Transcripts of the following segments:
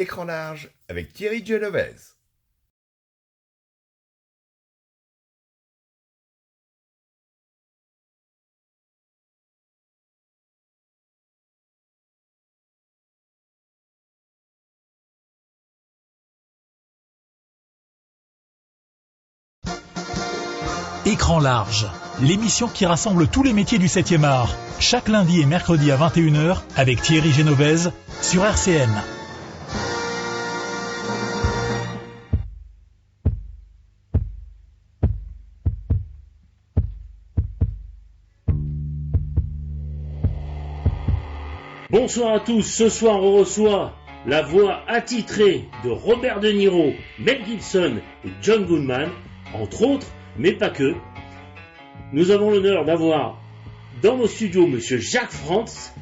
Écran large avec Thierry Genovese. Écran large, l'émission qui rassemble tous les métiers du 7e art, chaque lundi et mercredi à 21h avec Thierry Genovese sur RCN. Bonsoir à tous, ce soir on reçoit la voix attitrée de Robert De Niro, Mel Gibson et John Goodman, entre autres, mais pas que. Nous avons l'honneur d'avoir dans nos studios Monsieur Jacques Frantz.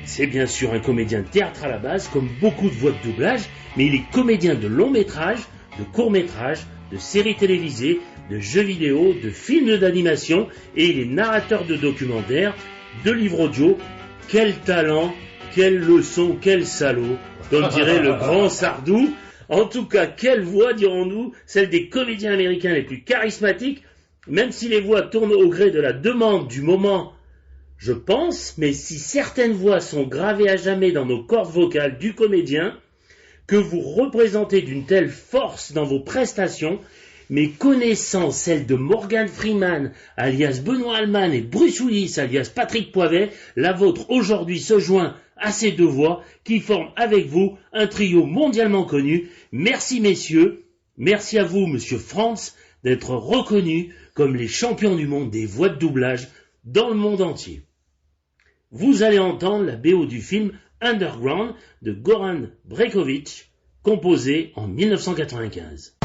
C'est bien sûr un comédien de théâtre à la base, comme beaucoup de voix de doublage, mais il est comédien de long métrage, de court métrage, de séries télévisées, de jeux vidéo, de films d'animation, et il est narrateur de documentaires, de livres audio. Quel talent, quelle leçon, quel salaud, comme dirait le grand Sardou. En tout cas, quelle voix, dirons-nous, celle des comédiens américains les plus charismatiques, même si les voix tournent au gré de la demande du moment, je pense, mais si certaines voix sont gravées à jamais dans nos cordes vocales du comédien, que vous représentez d'une telle force dans vos prestations, mais connaissant celle de Morgan Freeman, alias Benoît Alman, et Bruce Willis, alias Patrick Poivet, la vôtre aujourd'hui se joint à ces deux voix qui forment avec vous un trio mondialement connu. Merci messieurs, merci à vous monsieur Frantz d'être reconnus comme les champions du monde des voix de doublage dans le monde entier. Vous allez entendre la BO du film Underground de Goran Bregović, composé en 1995.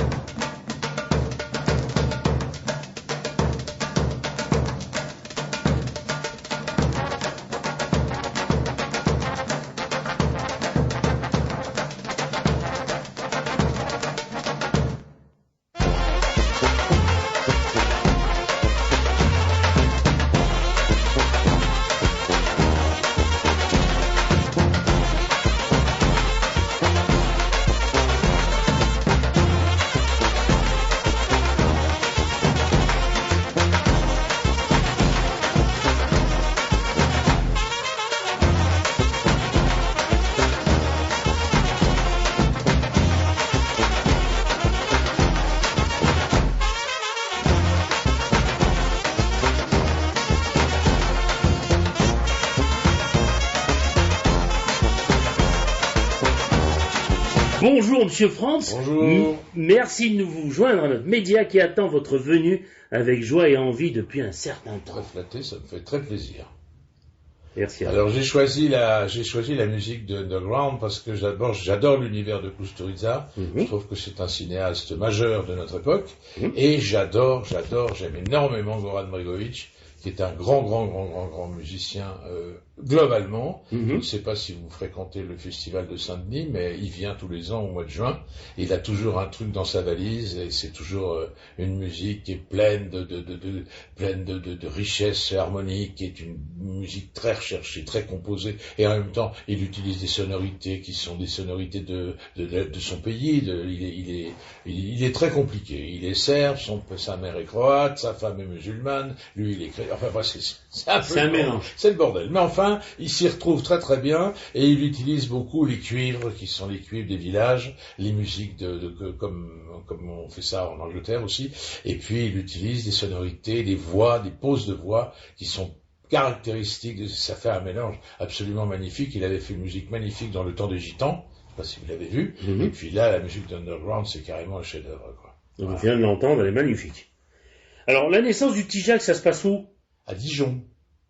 Bonjour Monsieur Frantz. Bonjour. Merci de nous joindre à notre média qui attend votre venue avec joie et envie depuis un certain temps. Très flatté, ça me fait très plaisir. Merci. Alors j'ai choisi la musique de Underground parce que j'adore l'univers de Kusturica. Je trouve que c'est un cinéaste majeur de notre époque. Et j'aime énormément Goran Bregović, qui est un grand musicien globalement. Je ne sais pas si vous fréquentez le festival de Saint-Denis, mais il vient tous les ans au mois de juin. Il a toujours un truc dans sa valise et c'est toujours une musique qui est pleine de richesse harmonique, qui est une musique très recherchée, très composée, et en même temps il utilise des sonorités qui sont des sonorités de son pays. Il est très compliqué. Il est serbe, sa mère est croate, sa femme est musulmane, lui il est chrétien. Enfin bref, c'est un mélange. C'est le bordel. Mais enfin, il s'y retrouve très très bien et il utilise beaucoup les cuivres qui sont les cuivres des villages, les musiques comme on fait ça en Angleterre aussi. Et puis il utilise des sonorités, des voix, des pauses de voix qui sont caractéristiques. Ça fait un mélange absolument magnifique. Il avait fait une musique magnifique dans Le Temps des Gitans. Je sais pas si vous l'avez vu. Et puis là, la musique d'Underground, c'est carrément un chef-d'œuvre, quoi. On vient de l'entendre, elle est magnifique. Alors, la naissance du petit Jacques, ça se passe où? À Dijon.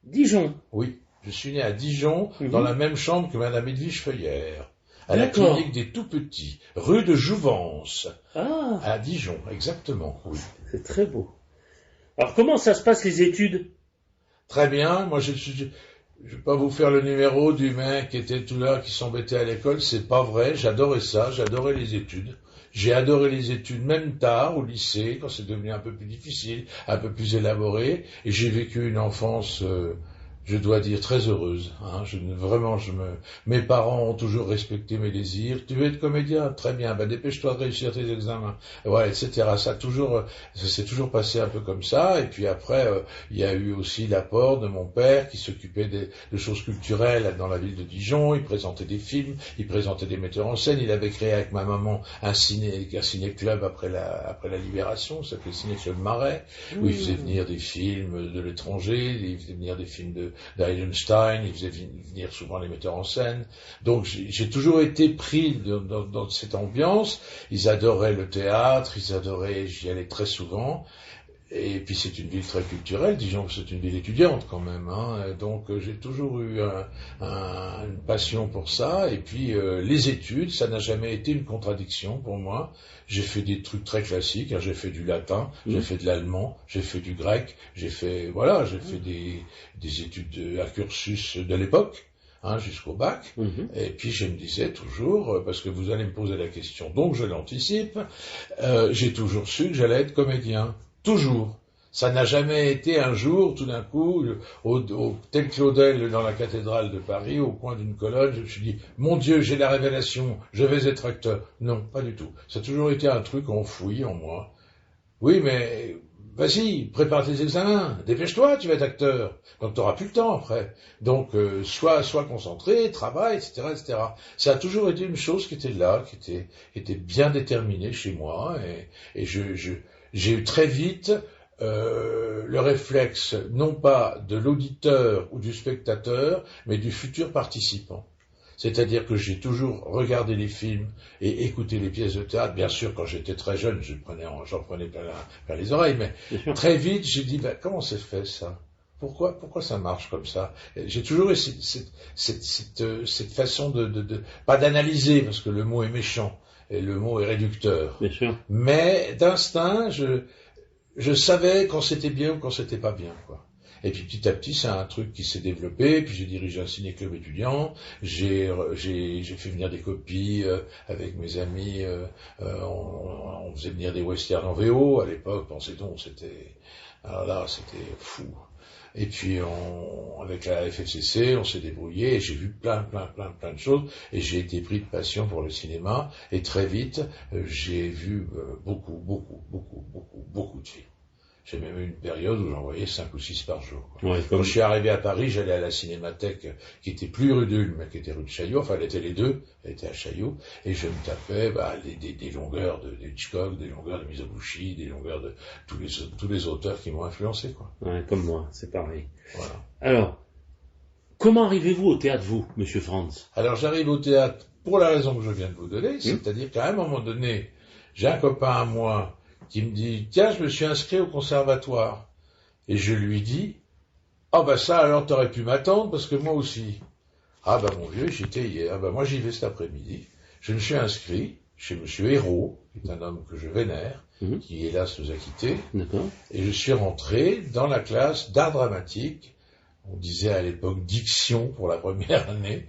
Dijon? Oui. Je suis né à Dijon, dans la même chambre que Madame Edwige Feuillère, à la clinique des tout-petits, rue de Jouvence, à Dijon, exactement, oui. C'est très beau. Alors, comment ça se passe les études? Très bien, moi je vais pas vous faire le numéro du mec qui était tout là, qui s'embêtait à l'école, c'est pas vrai, j'adorais ça, j'adorais les études. J'ai adoré les études, même tard, au lycée, quand c'est devenu un peu plus difficile, un peu plus élaboré, et j'ai vécu une enfance je dois dire, très heureuse. Hein. Mes parents ont toujours respecté mes désirs. Tu veux être comédien? Très bien. Ben, dépêche-toi de réussir tes examens. Ouais, etc. Ça s'est toujours passé un peu comme ça. Et puis après, il y a eu aussi l'apport de mon père qui s'occupait de choses culturelles dans la ville de Dijon. Il présentait des films, il présentait des metteurs en scène. Il avait créé avec ma maman un ciné-club après la Libération, ça s'appelait Ciné-Club Marais, où il faisait venir des films de l'étranger, il faisait venir des films d'Eisenstein, il faisait venir souvent les metteurs en scène. Donc j'ai toujours été pris dans cette ambiance. Ils adoraient le théâtre, j'y allais très souvent. Et puis c'est une ville très culturelle, disons que c'est une ville étudiante quand même, hein. Donc j'ai toujours eu une passion pour ça. Et puis les études, ça n'a jamais été une contradiction pour moi. J'ai fait des trucs très classiques, hein. J'ai fait du latin, j'ai fait de l'allemand, j'ai fait du grec, j'ai fait des études, un cursus de l'époque. Hein, jusqu'au bac, et puis je me disais toujours, parce que vous allez me poser la question, donc je l'anticipe, j'ai toujours su que j'allais être comédien. Toujours. Ça n'a jamais été un jour, tout d'un coup, tel Claudel dans la cathédrale de Paris, au coin d'une colonne, je me suis dit, mon Dieu, j'ai la révélation, je vais être acteur. Non, pas du tout. Ça a toujours été un truc enfoui en moi. Oui, mais vas-y, prépare tes examens, dépêche-toi, tu vas être acteur. Donc tu n'auras plus le temps après. Donc sois concentré, travaille, etc., etc. Ça a toujours été une chose qui était là, qui était bien déterminée chez moi, et j'ai eu très vite le réflexe, non pas de l'auditeur ou du spectateur, mais du futur participant. C'est-à-dire que j'ai toujours regardé les films et écouté les pièces de théâtre. Bien sûr, quand j'étais très jeune, j'en prenais plein les oreilles, mais très vite, j'ai dit, comment c'est fait ça? Pourquoi ça marche comme ça? J'ai toujours eu cette façon pas d'analyser, parce que le mot est méchant, et le mot est réducteur. Bien sûr. Mais d'instinct, je savais quand c'était bien ou quand c'était pas bien, quoi. Et puis petit à petit, c'est un truc qui s'est développé. Puis j'ai dirigé un ciné-club étudiant. J'ai fait venir des copies avec mes amis. On faisait venir des westerns en VO à l'époque. Pensez-donc, c'était fou. Et puis avec la FFCC, on s'est débrouillé. Et j'ai vu plein de choses. Et j'ai été pris de passion pour le cinéma. Et très vite, j'ai vu beaucoup de films. J'ai même eu une période où j'en voyais 5 ou 6 par jour. Ouais, quand je suis arrivé à Paris, j'allais à la Cinémathèque, qui était plus rue d'Ulm, mais qui était rue de Chaillot. Enfin, elle était les deux, elle était à Chaillot. Et je me tapais des longueurs de Hitchcock, des longueurs de Mizoguchi, des longueurs de tous les auteurs qui m'ont influencé, quoi. Ouais, comme moi, c'est pareil. Voilà. Alors, comment arrivez-vous au théâtre, vous, Monsieur Franz? Alors, j'arrive au théâtre pour la raison que je viens de vous donner, c'est-à-dire qu'à un moment donné, j'ai un copain à moi qui me dit, tiens, je me suis inscrit au conservatoire. Et je lui dis, ça alors t'aurais pu m'attendre, parce que moi aussi. Mon vieux, j'étais hier, moi j'y vais cet après-midi. Je me suis inscrit chez Monsieur Hérault, qui est un homme que je vénère, qui hélas nous a quittés. Et je suis rentré dans la classe d'art dramatique, on disait à l'époque diction pour la première année,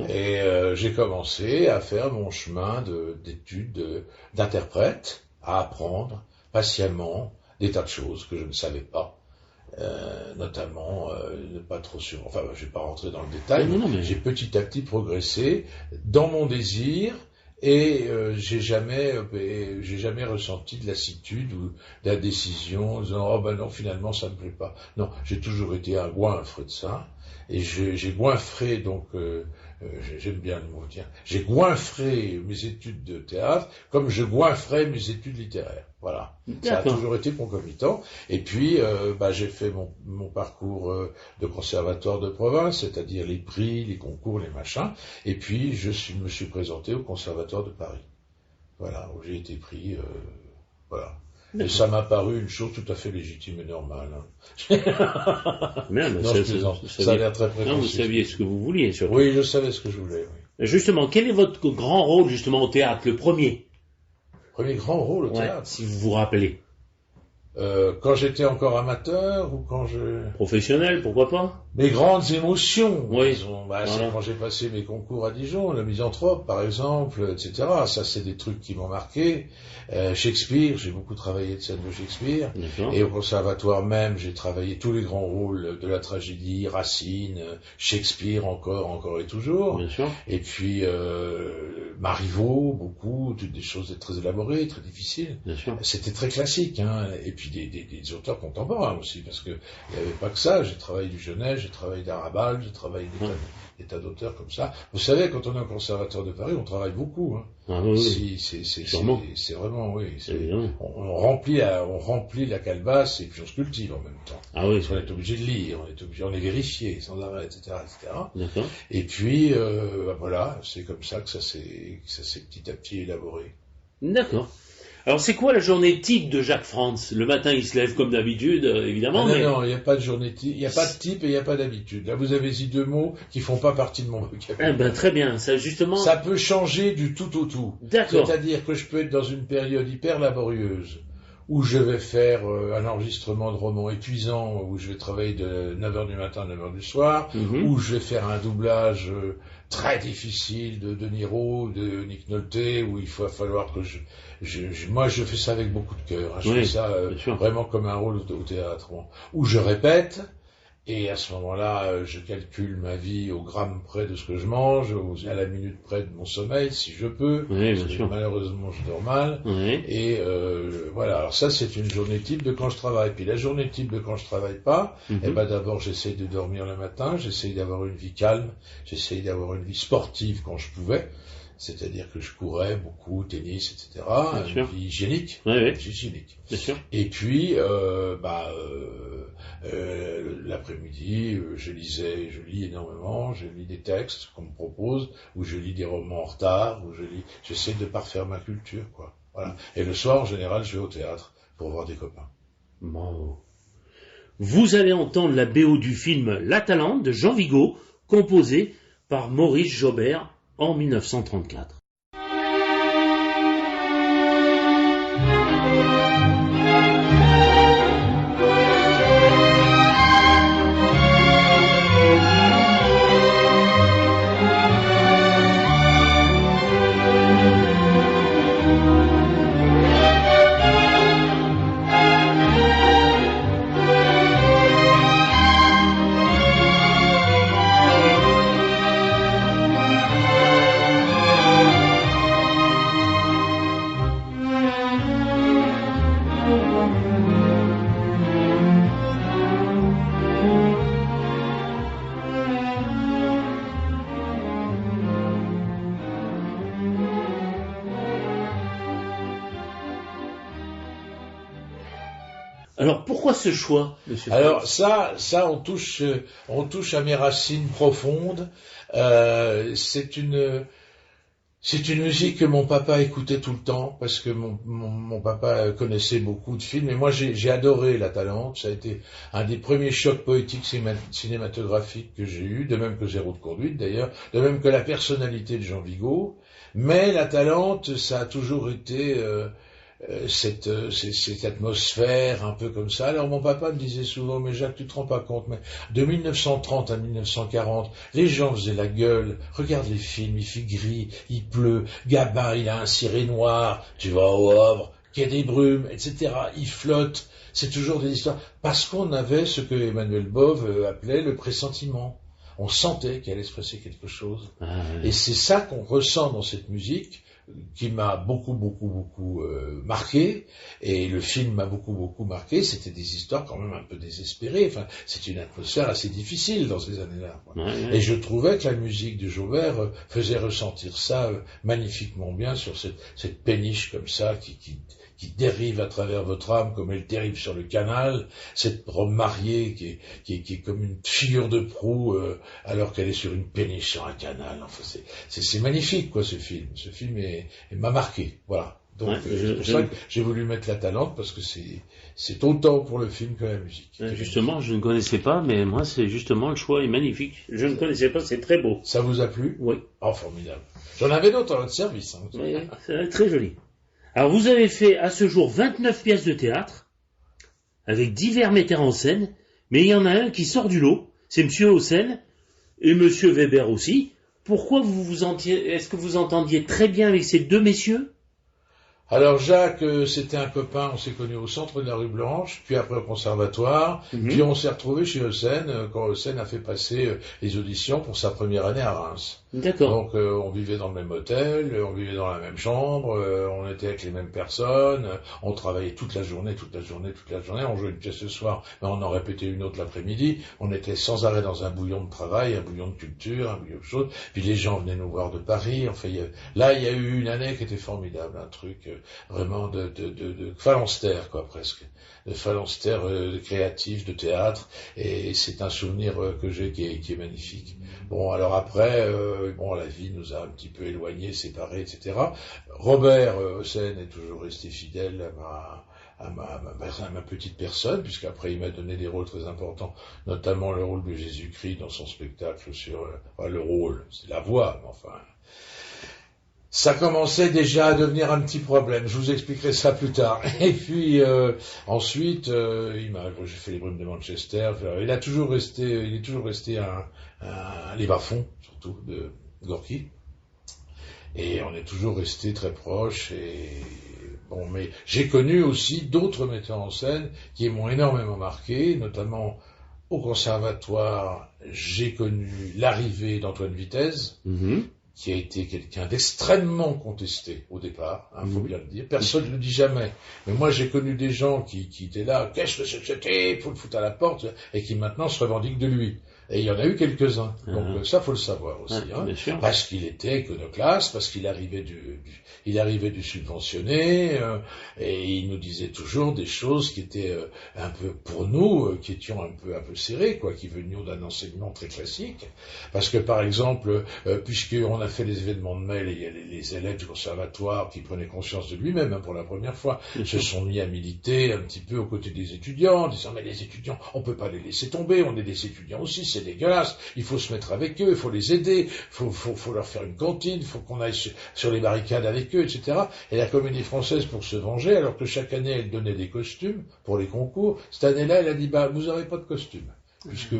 et j'ai commencé à faire mon chemin d'études d'interprète, à apprendre patiemment des tas de choses que je ne savais pas, notamment ne pas trop sûr. Enfin, je ne vais pas rentrer dans le détail, mais j'ai petit à petit progressé dans mon désir et j'ai jamais ressenti de lassitude ou de la décision en disant non, finalement ça me plaît pas. Non, j'ai toujours été un goinfre de ça et j'ai goinfré donc. J'aime bien le mot, tiens. J'ai goinfré mes études de théâtre comme je goinfrais mes études littéraires. Voilà. Ça a toujours été concomitant. Et puis, j'ai fait mon parcours de conservatoire de province, c'est-à-dire les prix, les concours, les machins. Et puis, me suis présenté au conservatoire de Paris. Voilà, où j'ai été pris. Voilà. Et ça m'a paru une chose tout à fait légitime et normale. Non, ça a l'air très prétentieux. Non, vous saviez ce que vous vouliez, surtout. Oui, je savais ce que je voulais, oui. Justement, quel est votre grand rôle, justement, au théâtre, le premier? Premier grand rôle au théâtre? Si vous vous rappelez. quand j'étais encore amateur ou quand je... Professionnel, pourquoi pas? Mes grandes émotions, Oui. disons, Voilà. c'est quand j'ai passé mes concours à Dijon, le Misanthrope par exemple, etc. Ça c'est des trucs qui m'ont marqué. Shakespeare, j'ai beaucoup travaillé de scène de Shakespeare. D'accord. Et au conservatoire même, j'ai travaillé tous les grands rôles de la tragédie, Racine, Shakespeare encore et toujours. Bien sûr. Et puis Marivaux, beaucoup, toutes des choses très élaborées, très difficiles. Bien sûr. C'était très classique, hein. Et puis des auteurs contemporains aussi, parce que il n'y avait pas que ça. J'ai travaillé du Genet, j'ai travaillé d'Arabal, j'ai travaillé des tas d'auteurs comme ça. Vous savez, quand on est au conservatoire de Paris, on travaille beaucoup. Hein. Ah oui. C'est vraiment, oui. Évidemment. On remplit la calebasse et puis on se cultive en même temps. Ah oui. Parce qu'on est obligé de lire, on est vérifié sans arrêt, etc., etc. D'accord. Et puis, voilà, c'est comme ça que ça s'est petit à petit élaboré. D'accord. Alors, c'est quoi la journée type de Jacques Frantz? Le matin, il se lève comme d'habitude, évidemment. Non, il n'y a pas de journée type, il n'y a pas de type et il n'y a pas d'habitude. Là, vous avez dit deux mots qui font pas partie de mon vocabulaire. Eh ben, très bien. Ça, justement. Ça peut changer du tout au tout. D'accord. C'est-à-dire que je peux être dans une période hyper laborieuse, où je vais faire un enregistrement de roman épuisant, où je vais travailler de 9h du matin à 9h du soir, où je vais faire un doublage très difficile de Niro, de Nick Nolte, où il va falloir que moi je fais ça avec beaucoup de cœur, hein. Je fais ça vraiment comme un rôle au théâtre, bon. Où je répète, et à ce moment-là, je calcule ma vie au gramme près de ce que je mange, à la minute près de mon sommeil, si je peux. Oui, bien parce que sûr. malheureusement, je dors mal. Oui. Et voilà, alors ça, c'est une journée type de quand je travaille. Puis la journée type de quand je travaille pas, eh ben d'abord, j'essaye de dormir le matin, j'essaye d'avoir une vie calme, j'essaye d'avoir une vie sportive quand je pouvais. C'est-à-dire que je courais beaucoup, tennis, etc. Une vie hygiénique. Oui, oui. Hygiénique. Bien sûr. Et puis, l'après-midi, je lis énormément, je lis des textes qu'on me propose, ou je lis des romans en retard, j'essaie de parfaire ma culture, quoi. Voilà. Et le soir, en général, je vais au théâtre pour voir des copains. Bon. Vous allez entendre la BO du film La Talente de Jean Vigo, composée par Maurice Jaubert en 1934. Alors, pourquoi ce choix, monsieur Alors, ça, on touche à mes racines profondes. C'est une musique que mon papa écoutait tout le temps, parce que mon papa connaissait beaucoup de films, et moi, j'ai adoré La Talente. Ça a été un des premiers chocs poétiques cinématographiques que j'ai eu, de même que Zéro de conduite, d'ailleurs, de même que la personnalité de Jean Vigo. Mais La Talente, ça a toujours été cette atmosphère un peu comme ça. Alors mon papa me disait souvent, mais Jacques, tu te rends pas compte, mais de 1930 à 1940, les gens faisaient la gueule, regarde les films, il fait gris, il pleut, Gabin, il a un ciré noir, tu vas au Havre, quai des brumes, etc., il flotte, c'est toujours des histoires, parce qu'on avait ce que Emmanuel Bove appelait le pressentiment. On sentait qu'il allait se passer quelque chose. Et c'est ça qu'on ressent dans cette musique, qui m'a beaucoup marqué, et le film m'a beaucoup marqué. C'était des histoires quand même un peu désespérées, enfin c'est une atmosphère assez difficile dans ces années-là, et je trouvais que la musique de Jaubert faisait ressentir ça magnifiquement bien sur cette péniche comme ça qui dérive à travers votre âme comme elle dérive sur le canal, cette robe mariée qui est comme une figure de proue alors qu'elle est sur une péniche sur un canal. Enfin c'est magnifique quoi ce film. Ce film m'a marqué, voilà. Donc c'est pour ça que j'ai voulu mettre La Talente, parce que c'est autant pour le film que la musique. Justement, je ne connaissais pas, mais moi c'est justement le choix est magnifique. Je ne connaissais pas, c'est très beau. Ça vous a plu? Oui. Oh, formidable. J'en avais d'autres à votre service. Oui, c'est très joli. Alors vous avez fait à ce jour 29 pièces de théâtre, avec divers metteurs en scène, mais il y en a un qui sort du lot, c'est Monsieur Hossein, et Monsieur Weber aussi. Pourquoi est-ce que vous entendiez très bien avec ces deux messieurs? Alors Jacques, c'était un copain, on s'est connus au centre de la rue Blanche, puis après au conservatoire, puis on s'est retrouvés chez Hossein quand Hossein a fait passer les auditions pour sa première année à Reims. D'accord. Donc on vivait dans le même hôtel, on vivait dans la même chambre, on était avec les mêmes personnes, on travaillait toute la journée, on jouait une pièce le soir, mais on en répétait une autre l'après-midi, on était sans arrêt dans un bouillon de travail, un bouillon de culture, un bouillon de choses, puis les gens venaient nous voir de Paris, enfin là il y a eu une année qui était formidable, un truc vraiment de phalanstère, quoi, presque. De phalanstère créatif, de théâtre, et c'est un souvenir que j'ai qui est magnifique. Bon, alors après, la vie nous a un petit peu éloignés, séparés, etc. Robert Hossein est toujours resté fidèle à ma petite personne, puisqu'après il m'a donné des rôles très importants, notamment le rôle de Jésus-Christ dans son spectacle sur le rôle, c'est la voix, mais enfin... Ça commençait déjà à devenir un petit problème. Je vous expliquerai ça plus tard. Et puis ensuite, j'ai fait les Brumes de Manchester. Il est toujours resté les bas-fonds, surtout de Gorky. Et on est toujours resté très proches. Et bon, mais j'ai connu aussi d'autres metteurs en scène qui m'ont énormément marqué, notamment au conservatoire. J'ai connu l'arrivée d'Antoine Vitesse. Qui a été quelqu'un d'extrêmement contesté au départ, faut bien le dire. Personne ne le dit jamais. Mais moi, j'ai connu des gens qui étaient là, qu'est-ce que c'était, il faut le foutre à la porte, et qui maintenant se revendiquent de lui. Et il y en a eu quelques-uns. Donc ça, faut le savoir aussi. Parce qu'il était iconoclaste, parce qu'il arrivait du subventionné, et il nous disait toujours des choses qui étaient un peu, pour nous, qui étions un peu serrés, quoi, qui venions d'un enseignement très classique. Parce que, par exemple, puisqu'on a fait les événements de mai, il y a les élèves du conservatoire qui prenaient conscience de lui-même, pour la première fois, se sont mis à militer un petit peu aux côtés des étudiants, en disant, mais les étudiants, on peut pas les laisser tomber, on est des étudiants aussi, c'est dégueulasse, il faut se mettre avec eux, il faut les aider, faut leur faire une cantine, il faut qu'on aille sur les barricades avec eux, etc. Et la Comédie Française, pour se venger, alors que chaque année elle donnait des costumes pour les concours, cette année-là elle a dit, vous n'aurez pas de costume. Puisque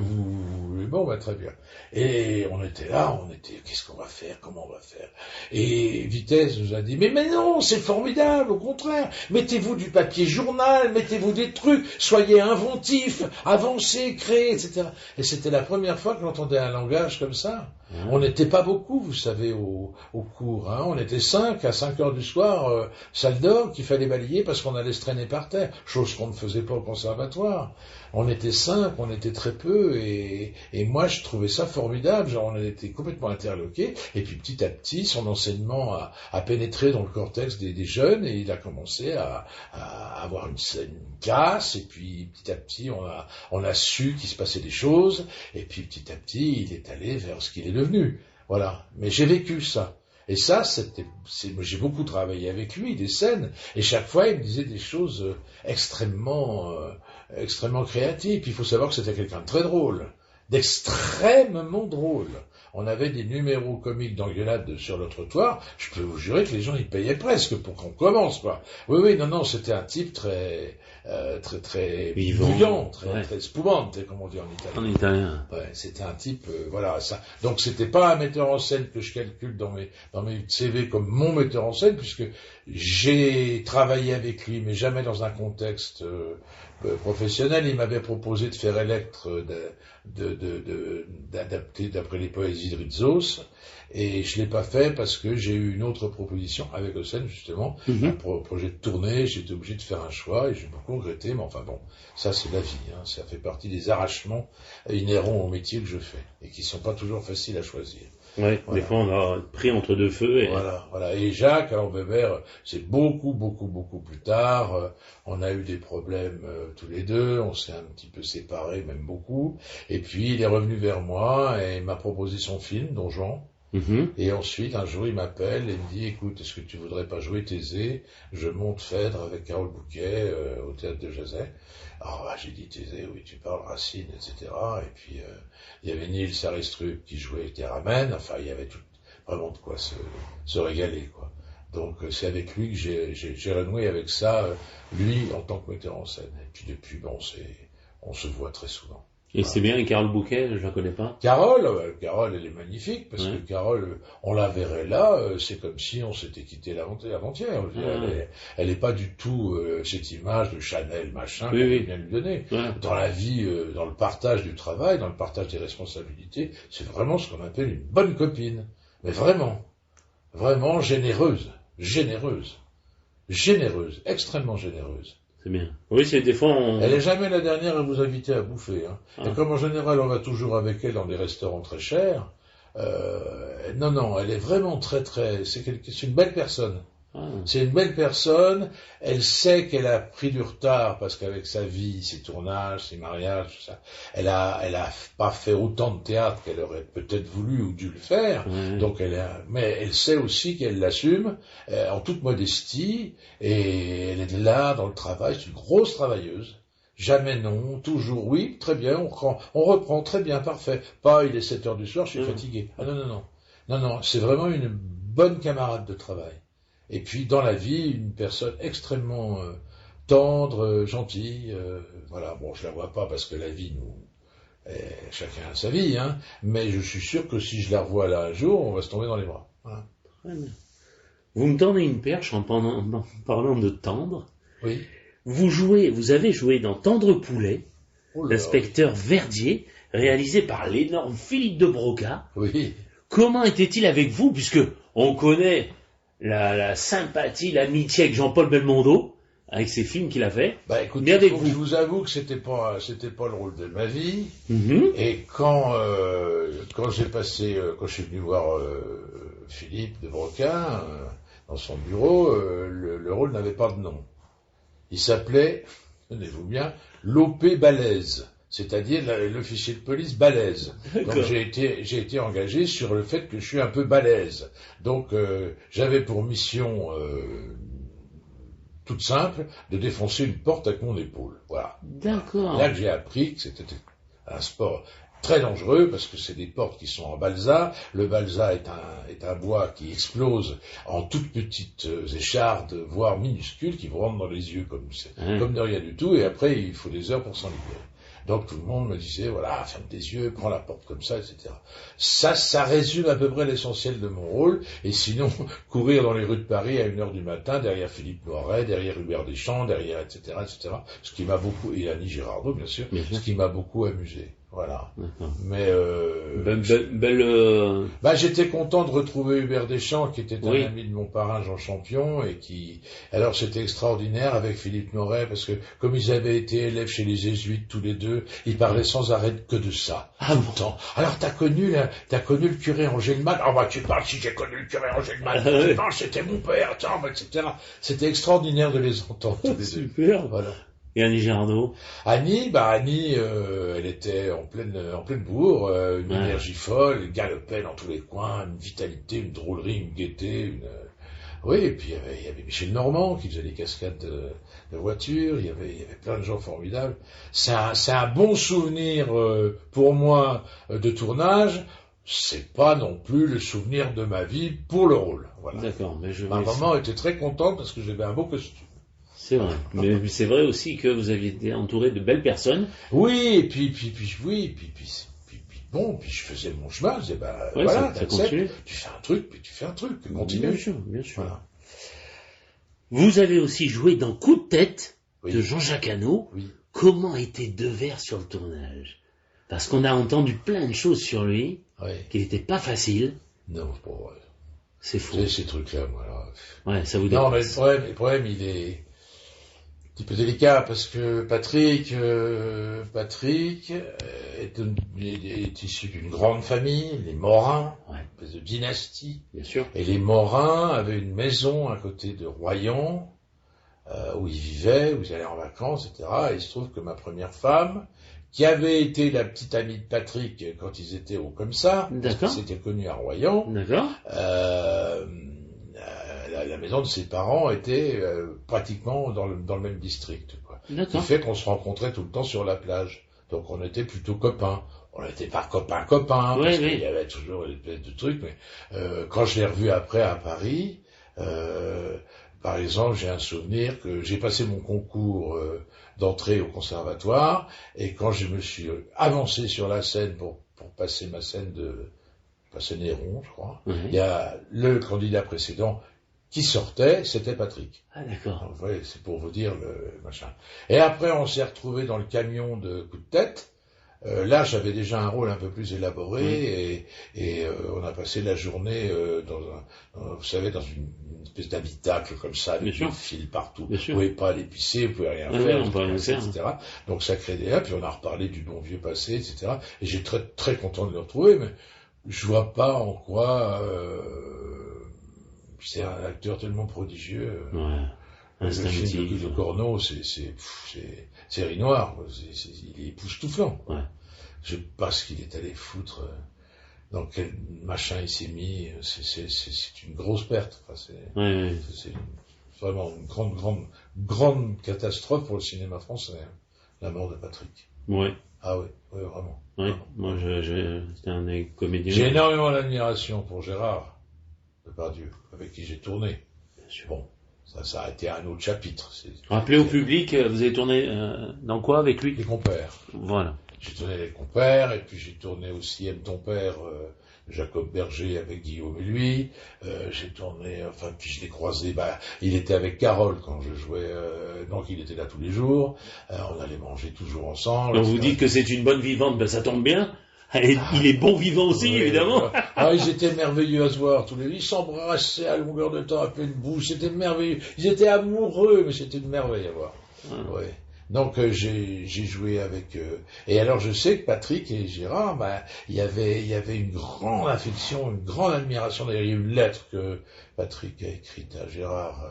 très bien. Et on était là, qu'est-ce qu'on va faire, comment on va faire? Et Vitesse nous a dit, mais non, c'est formidable, au contraire, mettez-vous du papier journal, mettez-vous des trucs, soyez inventifs, avancez, créez, etc. Et c'était la première fois que j'entendais un langage comme ça. On n'était pas beaucoup, vous savez, au cours. On était 5 à 5 heures du soir, salle d'or, qu'il fallait balayer parce qu'on allait se traîner par terre, chose qu'on ne faisait pas au conservatoire. On était 5, on était très peu, et moi je trouvais ça formidable, genre on était complètement interloqués, et puis petit à petit son enseignement a pénétré dans le cortex des jeunes, et il a commencé à avoir une classe, et puis petit à petit on a su qu'il se passait des choses, et puis petit à petit il est allé vers ce qu'il est devenu. Voilà. Mais j'ai vécu ça. Et ça, j'ai beaucoup travaillé avec lui, des scènes, et chaque fois il me disait des choses extrêmement créatives. Puis il faut savoir que c'était quelqu'un de très drôle, d'extrêmement drôle. On avait des numéros comiques d'engueulade sur le trottoir, je peux vous jurer que les gens y payaient presque pour qu'on commence, quoi. Oui, non, c'était un type très bouillant, très spumante, comme on dit en italien. En italien. Ouais, c'était un type, ça. Donc c'était pas un metteur en scène que je calcule dans mes CV comme mon metteur en scène, puisque j'ai travaillé avec lui, mais jamais dans un contexte professionnel. Il m'avait proposé de faire Electre, d'adapter d'après les poésies de Rizos, et je l'ai pas fait parce que j'ai eu une autre proposition avec Hossein, justement, un projet de tournée. J'étais obligé de faire un choix et j'ai beaucoup regretté, mais enfin bon, ça c'est la vie, ça fait partie des arrachements inhérents au métier que je fais et qui sont pas toujours faciles à choisir. Ouais, voilà. Des fois on a pris entre deux feux. Et... Voilà. Et Jacques, alors Weber, c'est beaucoup plus tard. On a eu des problèmes tous les deux. On s'est un petit peu séparés, même beaucoup. Et puis il est revenu vers moi et m'a proposé son film, Don Juan. Et ensuite, un jour, il m'appelle et me dit, écoute, est-ce que tu voudrais pas jouer Thésée? Je monte Phèdre avec Carole Bouquet au théâtre de Jazet. Alors, j'ai dit Thésée, oui, tu parles Racine, etc. Et puis, il y avait Niels Arestrup qui jouait Théramène. Enfin, il y avait vraiment de quoi se régaler, quoi. Donc c'est avec lui que j'ai renoué avec ça, lui en tant que metteur en scène. Et puis depuis, on se voit très souvent. Et c'est bien, et Carole Bouquet, je la connais pas. Carole, elle est magnifique, parce que Carole, on la verrait là, c'est comme si on s'était quitté avant-hier. Elle est pas du tout cette image de Chanel, machin, qu'on vient lui donner. Ouais. Dans la vie, dans le partage du travail, dans le partage des responsabilités, c'est vraiment ce qu'on appelle une bonne copine. Mais vraiment généreuse, extrêmement généreuse. C'est bien. Oui, c'est des fois Elle est jamais la dernière à vous inviter à bouffer. Hein. Ah. Et comme en général on va toujours avec elle dans des restaurants très chers, non, elle est vraiment c'est une belle personne. Ah. C'est une belle personne. Elle sait qu'elle a pris du retard parce qu'avec sa vie, ses tournages, ses mariages, tout ça, elle a pas fait autant de théâtre qu'elle aurait peut-être voulu ou dû le faire. Donc mais elle sait aussi qu'elle l'assume en toute modestie et elle est là dans le travail. C'est une grosse travailleuse. Jamais non, toujours oui, très bien, on reprend, très bien, parfait. Pas il est 7 heures du soir, je suis fatigué. Ah non, c'est vraiment une bonne camarade de travail. Et puis dans la vie, une personne extrêmement tendre, gentille. Voilà, bon, je la vois pas parce que la vie chacun a sa vie, hein. Mais je suis sûr que si je la revois là un jour, on va se tomber dans les bras. Voilà. Vous me tendez une perche en parlant de tendre. Oui. Vous avez joué dans Tendre Poulet, l'inspecteur Verdier, réalisé par l'énorme Philippe de Broca. Oui. Comment était-il avec vous, puisque on connaît la sympathie, l'amitié avec Jean-Paul Belmondo, avec ses films qu'il a fait. Écoutez, mais avec vous. Je vous avoue que c'était pas le rôle de ma vie. Et quand je suis venu voir Philippe de Broca dans son bureau, le rôle n'avait pas de nom. Il s'appelait, tenez-vous bien, l'OP Balèze. C'est-à-dire l'officier de police balèze. Donc j'ai été engagé sur le fait que je suis un peu balèze. Donc j'avais pour mission toute simple de défoncer une porte avec mon épaule. Voilà. D'accord. Là que j'ai appris que c'était un sport très dangereux parce que c'est des portes qui sont en balsa. Le balsa est un bois qui explose en toutes petites échardes, voire minuscules, qui vous rentrent dans les yeux comme de rien du tout. Et après, il faut des heures pour s'en libérer. Donc tout le monde me disait, voilà, ferme tes yeux, prends la porte comme ça, etc. Ça résume à peu près l'essentiel de mon rôle. Et sinon, courir dans les rues de Paris à 1h du matin, derrière Philippe Noiret, derrière Hubert Deschamps, derrière, etc., etc. Ce qui m'a beaucoup, et Annie Girardot, bien sûr, ce qui m'a beaucoup amusé. Voilà. Mais j'étais content de retrouver Hubert Deschamps, qui était un ami de mon parrain Jean Champion, alors c'était extraordinaire avec Philippe Noiret, parce que comme ils avaient été élèves chez les jésuites tous les deux, ils parlaient sans arrêt que de ça, tout le temps. Alors t'as connu le curé Angèle-Mal. Tu parles si j'ai connu le curé Angèle-Mal. Tu parles, c'était mon père, etc. C'était extraordinaire de les entendre tous les deux. Super. Voilà. Et Annie Girardot? Annie, elle était en pleine bourre, une énergie folle, elle galopait dans tous les coins, une vitalité, une drôlerie, une gaieté, oui, et puis il y avait Michel Normand qui faisait des cascades de voitures, il y avait plein de gens formidables. C'est un bon souvenir pour moi de tournage. C'est pas non plus le souvenir de ma vie pour le rôle. Voilà. D'accord, mais ma maman était très contente parce que j'avais un beau costume. C'est vrai. Mais c'est vrai aussi que vous aviez été entouré de belles personnes. Oui, et puis je faisais mon chemin, je disais, voilà, t'acceptes, tu fais un truc, puis tu fais un truc, continue. Bien sûr. Voilà. Vous avez aussi joué dans Coup de tête de Jean-Jacques Hano. Oui. Comment était Devers sur le tournage? Parce qu'on a entendu plein de choses sur lui, qu'il n'était pas facile. Non, c'est pas vrai. C'est fou. C'est ces trucs-là, moi. Ouais, ça vous dépasse. Non, mais le problème, il est un petit peu délicat parce que Patrick est issu d'une grande famille, les Morins, une espèce de dynastie. Bien sûr. Et les Morins avaient une maison à côté de Royan, où ils vivaient, où ils allaient en vacances, etc. Et il se trouve que ma première femme, qui avait été la petite amie de Patrick quand ils étaient au Comsa, parce qu'ils s'étaient connus à Royan. D'accord. La maison de ses parents était pratiquement dans le même district. D'accord. Ce qui fait qu'on se rencontrait tout le temps sur la plage. Donc on était plutôt copains. On n'était pas copains, parce qu'il y avait toujours une espèce de truc. Mais quand je l'ai revu après à Paris, Par exemple, j'ai un souvenir que j'ai passé mon concours d'entrée au conservatoire, et quand je me suis avancé sur la scène pour passer ma scène de passer Néron, je crois, il y a le candidat précédent qui sortait, c'était Patrick. Ah, d'accord. Donc, vous voyez, c'est pour vous dire le machin. Et après, on s'est retrouvé dans le camion de coup de tête. Là, j'avais déjà un rôle un peu plus élaboré, et on a passé la journée vous savez, dans une espèce d'habitacle comme ça, avec des fils partout. Vous pouvez pas aller pisser, vous pouvez rien faire, etc. Donc ça crée des liens, puis on a reparlé du bon vieux passé, etc. Et j'ai très très content de le retrouver, mais je vois pas en quoi c'est un acteur tellement prodigieux. Le film de Corneau, c'est riz noir, il est époustouflant. Je sais pas ce qu'il est allé foutre, dans quel machin il s'est mis, c'est une grosse perte. Enfin, c'est vraiment une grande catastrophe pour le cinéma français, hein, la mort de Patrick. Ah oui, vraiment. Moi, c'était un comédien. J'ai énormément d'admiration pour Gérard Depardieu, avec qui j'ai tourné. Bon, ça a été un autre chapitre. Rappelez au public, vous avez tourné dans quoi avec lui? Les Compères. Voilà. J'ai tourné Les Compères, et puis j'ai tourné aussi Aime ton père, Jacob Berger avec Guillaume et lui. J'ai tourné, puis je l'ai croisé, il était avec Carole quand je jouais, donc il était là tous les jours. On allait manger toujours ensemble. Donc vous dites que c'est une bonne vivante, ça tombe bien. Il est bon vivant aussi, évidemment. Ils étaient merveilleux à se voir tous les deux. Ils s'embrassaient à longueur de temps, à pleine bouche. C'était merveilleux. Ils étaient amoureux, mais c'était une merveille à voir. Donc j'ai joué avec eux. Et alors je sais que Patrick et Gérard, il y avait une grande affection, une grande admiration. D'ailleurs, il y a eu une lettre que Patrick a écrite à Gérard.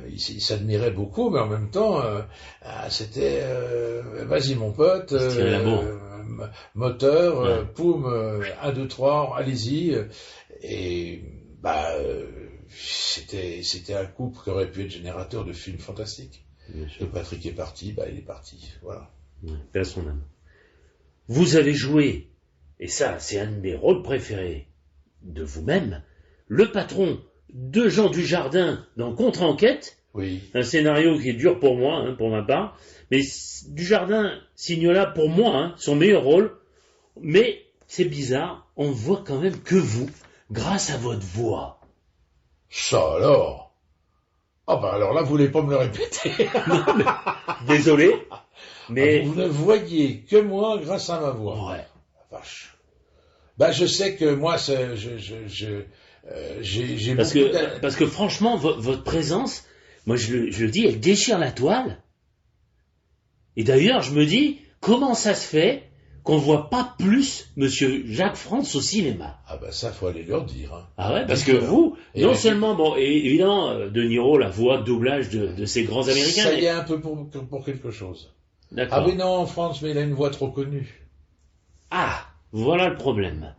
Il s'admirait beaucoup, mais en même temps, c'était vas-y mon pote, moteur, poum, 1, 2, 3, allez-y. Et c'était un couple qui aurait pu être générateur de films fantastiques. Et Patrick est parti, il est parti. Voilà. Paix à son âme. Vous avez joué, et ça, c'est un de mes rôles préférés de vous-même, le patron de Jean Dujardin dans Contre-enquête. Un scénario qui est dur pour moi, pour ma part. Mais Dujardin signe là pour moi son meilleur rôle. Mais c'est bizarre, on voit quand même que vous, grâce à votre voix. Ça alors? Alors là, vous voulez pas me le répéter. Non, mais, désolé, mais... vous ne voyez que moi grâce à ma voix. Ouais. La vache. Je sais que moi, j'ai parce que franchement, votre présence, moi je le dis, elle déchire la toile. Et d'ailleurs, je me dis, comment ça se fait qu'on voit pas plus Monsieur Jacques France au cinéma? Ça, faut aller leur dire. Parce que vous, non seulement, et évidemment, De Niro, la voix de doublage de ces grands Américains. Ça y est un peu pour quelque chose. D'accord. Non, en France, mais il a une voix trop connue. Voilà le problème.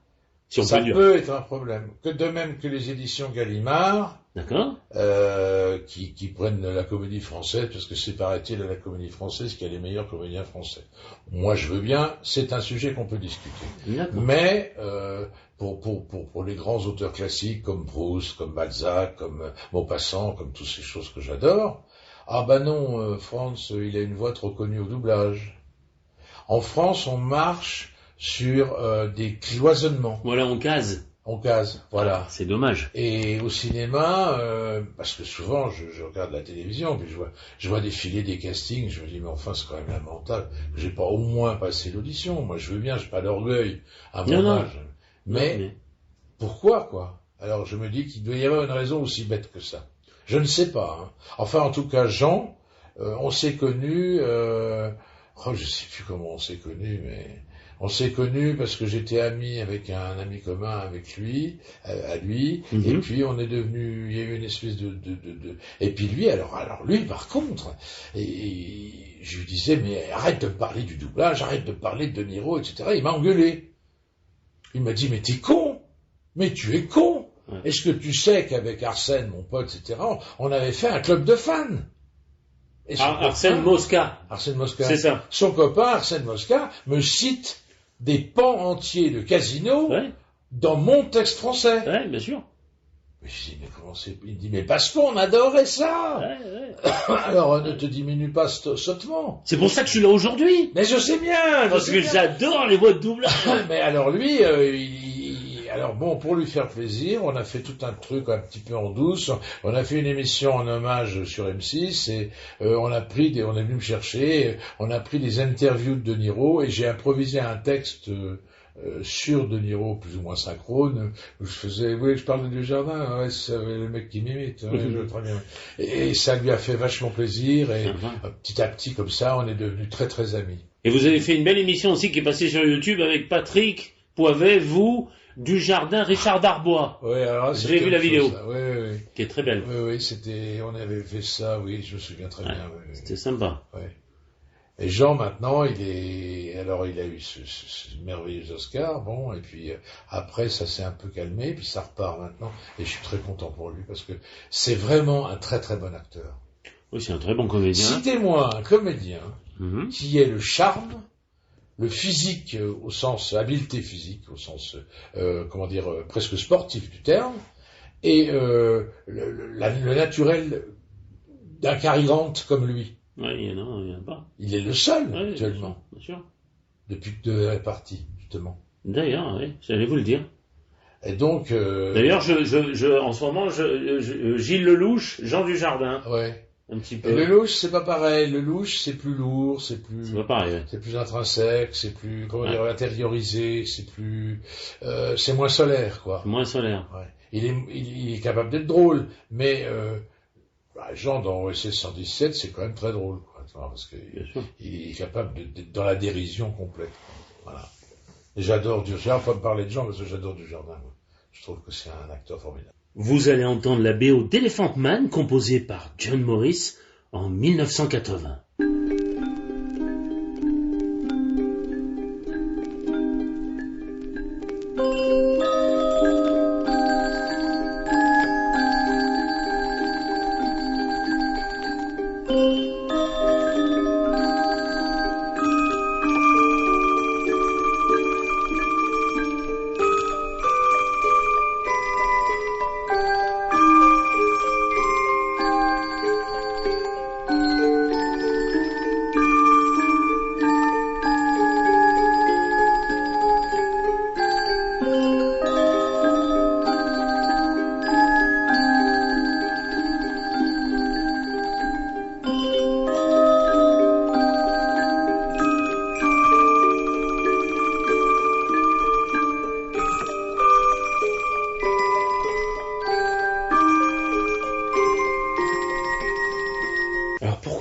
Si ça peut être un problème. De même que les éditions Gallimard, d'accord, qui prennent la comédie française, parce que c'est, paraît-il, à la comédie française qu'il y a les meilleurs comédiens français. Moi, je veux bien, c'est un sujet qu'on peut discuter. D'accord. Mais pour les grands auteurs classiques, comme Proust, comme Balzac, comme Maupassant, comme toutes ces choses que j'adore, non, France, il a une voix trop connue au doublage. En France, on marche sur des cloisonnements. Voilà, on case, voilà. C'est dommage. Et au cinéma, parce que souvent je regarde la télévision, puis je vois défiler des castings, je me dis mais enfin c'est quand même lamentable, j'ai pas au moins passé l'audition. Moi je veux bien, j'ai pas d'orgueil à mon âge. Mais pourquoi quoi? Alors je me dis qu'il doit y avoir une raison aussi bête que ça. Je ne sais pas. Enfin en tout cas Jean, on s'est connus, je sais plus comment on s'est connus, mais on s'est connus parce que j'étais ami avec un ami commun avec lui, à lui, et puis on est devenu, il y a eu une espèce et puis lui, alors lui par contre, et je lui disais mais arrête de me parler du doublage, arrête de me parler de Niro, etc. Il m'a engueulé. Il m'a dit mais t'es con, mais tu es con. Est-ce que tu sais qu'avec Arsène, mon pote, etc. on avait fait un club de fans? Arsène Mosca. C'est ça. Son copain, Arsène Mosca, me cite des pans entiers de Casino dans mon texte français. Ouais, bien sûr. Je dis, mais comment c'est? Il dit, mais parce qu'on adorait ça. Alors, ne te diminue pas sottement. C'est pour ça que je suis là aujourd'hui. Mais je sais bien. Parce que j'adore les voix de doublage. Mais alors lui, alors bon, pour lui faire plaisir, on a fait tout un truc un petit peu en douce. On a fait une émission en hommage sur M6 et on est venu me chercher. On a pris des interviews de De Niro et j'ai improvisé un texte sur De Niro, plus ou moins synchrone, où je faisais, oui, je parle de Dujardin, ouais, c'est le mec qui m'imite, ouais, très bien. Et ça lui a fait vachement plaisir, et petit à petit, comme ça, on est devenus très très amis. Et vous avez fait une belle émission aussi qui est passée sur YouTube avec Patrick Poivet, vous, Dujardin, Richard Darbois. Oui, alors j'ai vu la vidéo. Oui. Qui est très belle. Oui, on avait fait ça, oui, je me souviens très bien. Oui. C'était sympa. Ouais. Et Jean, maintenant, il a eu ce merveilleux Oscar, bon, et puis après, ça s'est un peu calmé, puis ça repart maintenant, et je suis très content pour lui, parce que c'est vraiment un très très bon acteur. Oui, c'est un très bon comédien. Citez-moi un comédien qui ait le charme, le physique au sens habileté physique, au sens, presque sportif du terme, et le naturel d'un Cary Grant comme lui. Oui, il y en a pas. Il est le seul, actuellement. Bien sûr. Depuis que deux est parti, justement. D'ailleurs, oui, j'allais vous le dire. Et donc... D'ailleurs, en ce moment, Gilles Lelouch, Jean Dujardin. Ouais. Un petit peu. Et Lelouch, c'est pas pareil. Lelouch, c'est plus lourd, c'est pas pareil, ouais. C'est plus intrinsèque, c'est plus, intériorisé, c'est moins solaire, quoi. Moins solaire. Ouais. Il est capable d'être drôle, mais, Jean, dans OSS 117, c'est quand même très drôle, quoi, parce que il est capable d'être dans la dérision complète. Voilà. Et j'adore Dujardin. Faut me parler de Jean parce que j'adore Dujardin. Je trouve que c'est un acteur formidable. Vous allez entendre la BO d'Elephant Man, composée par John Morris en 1980.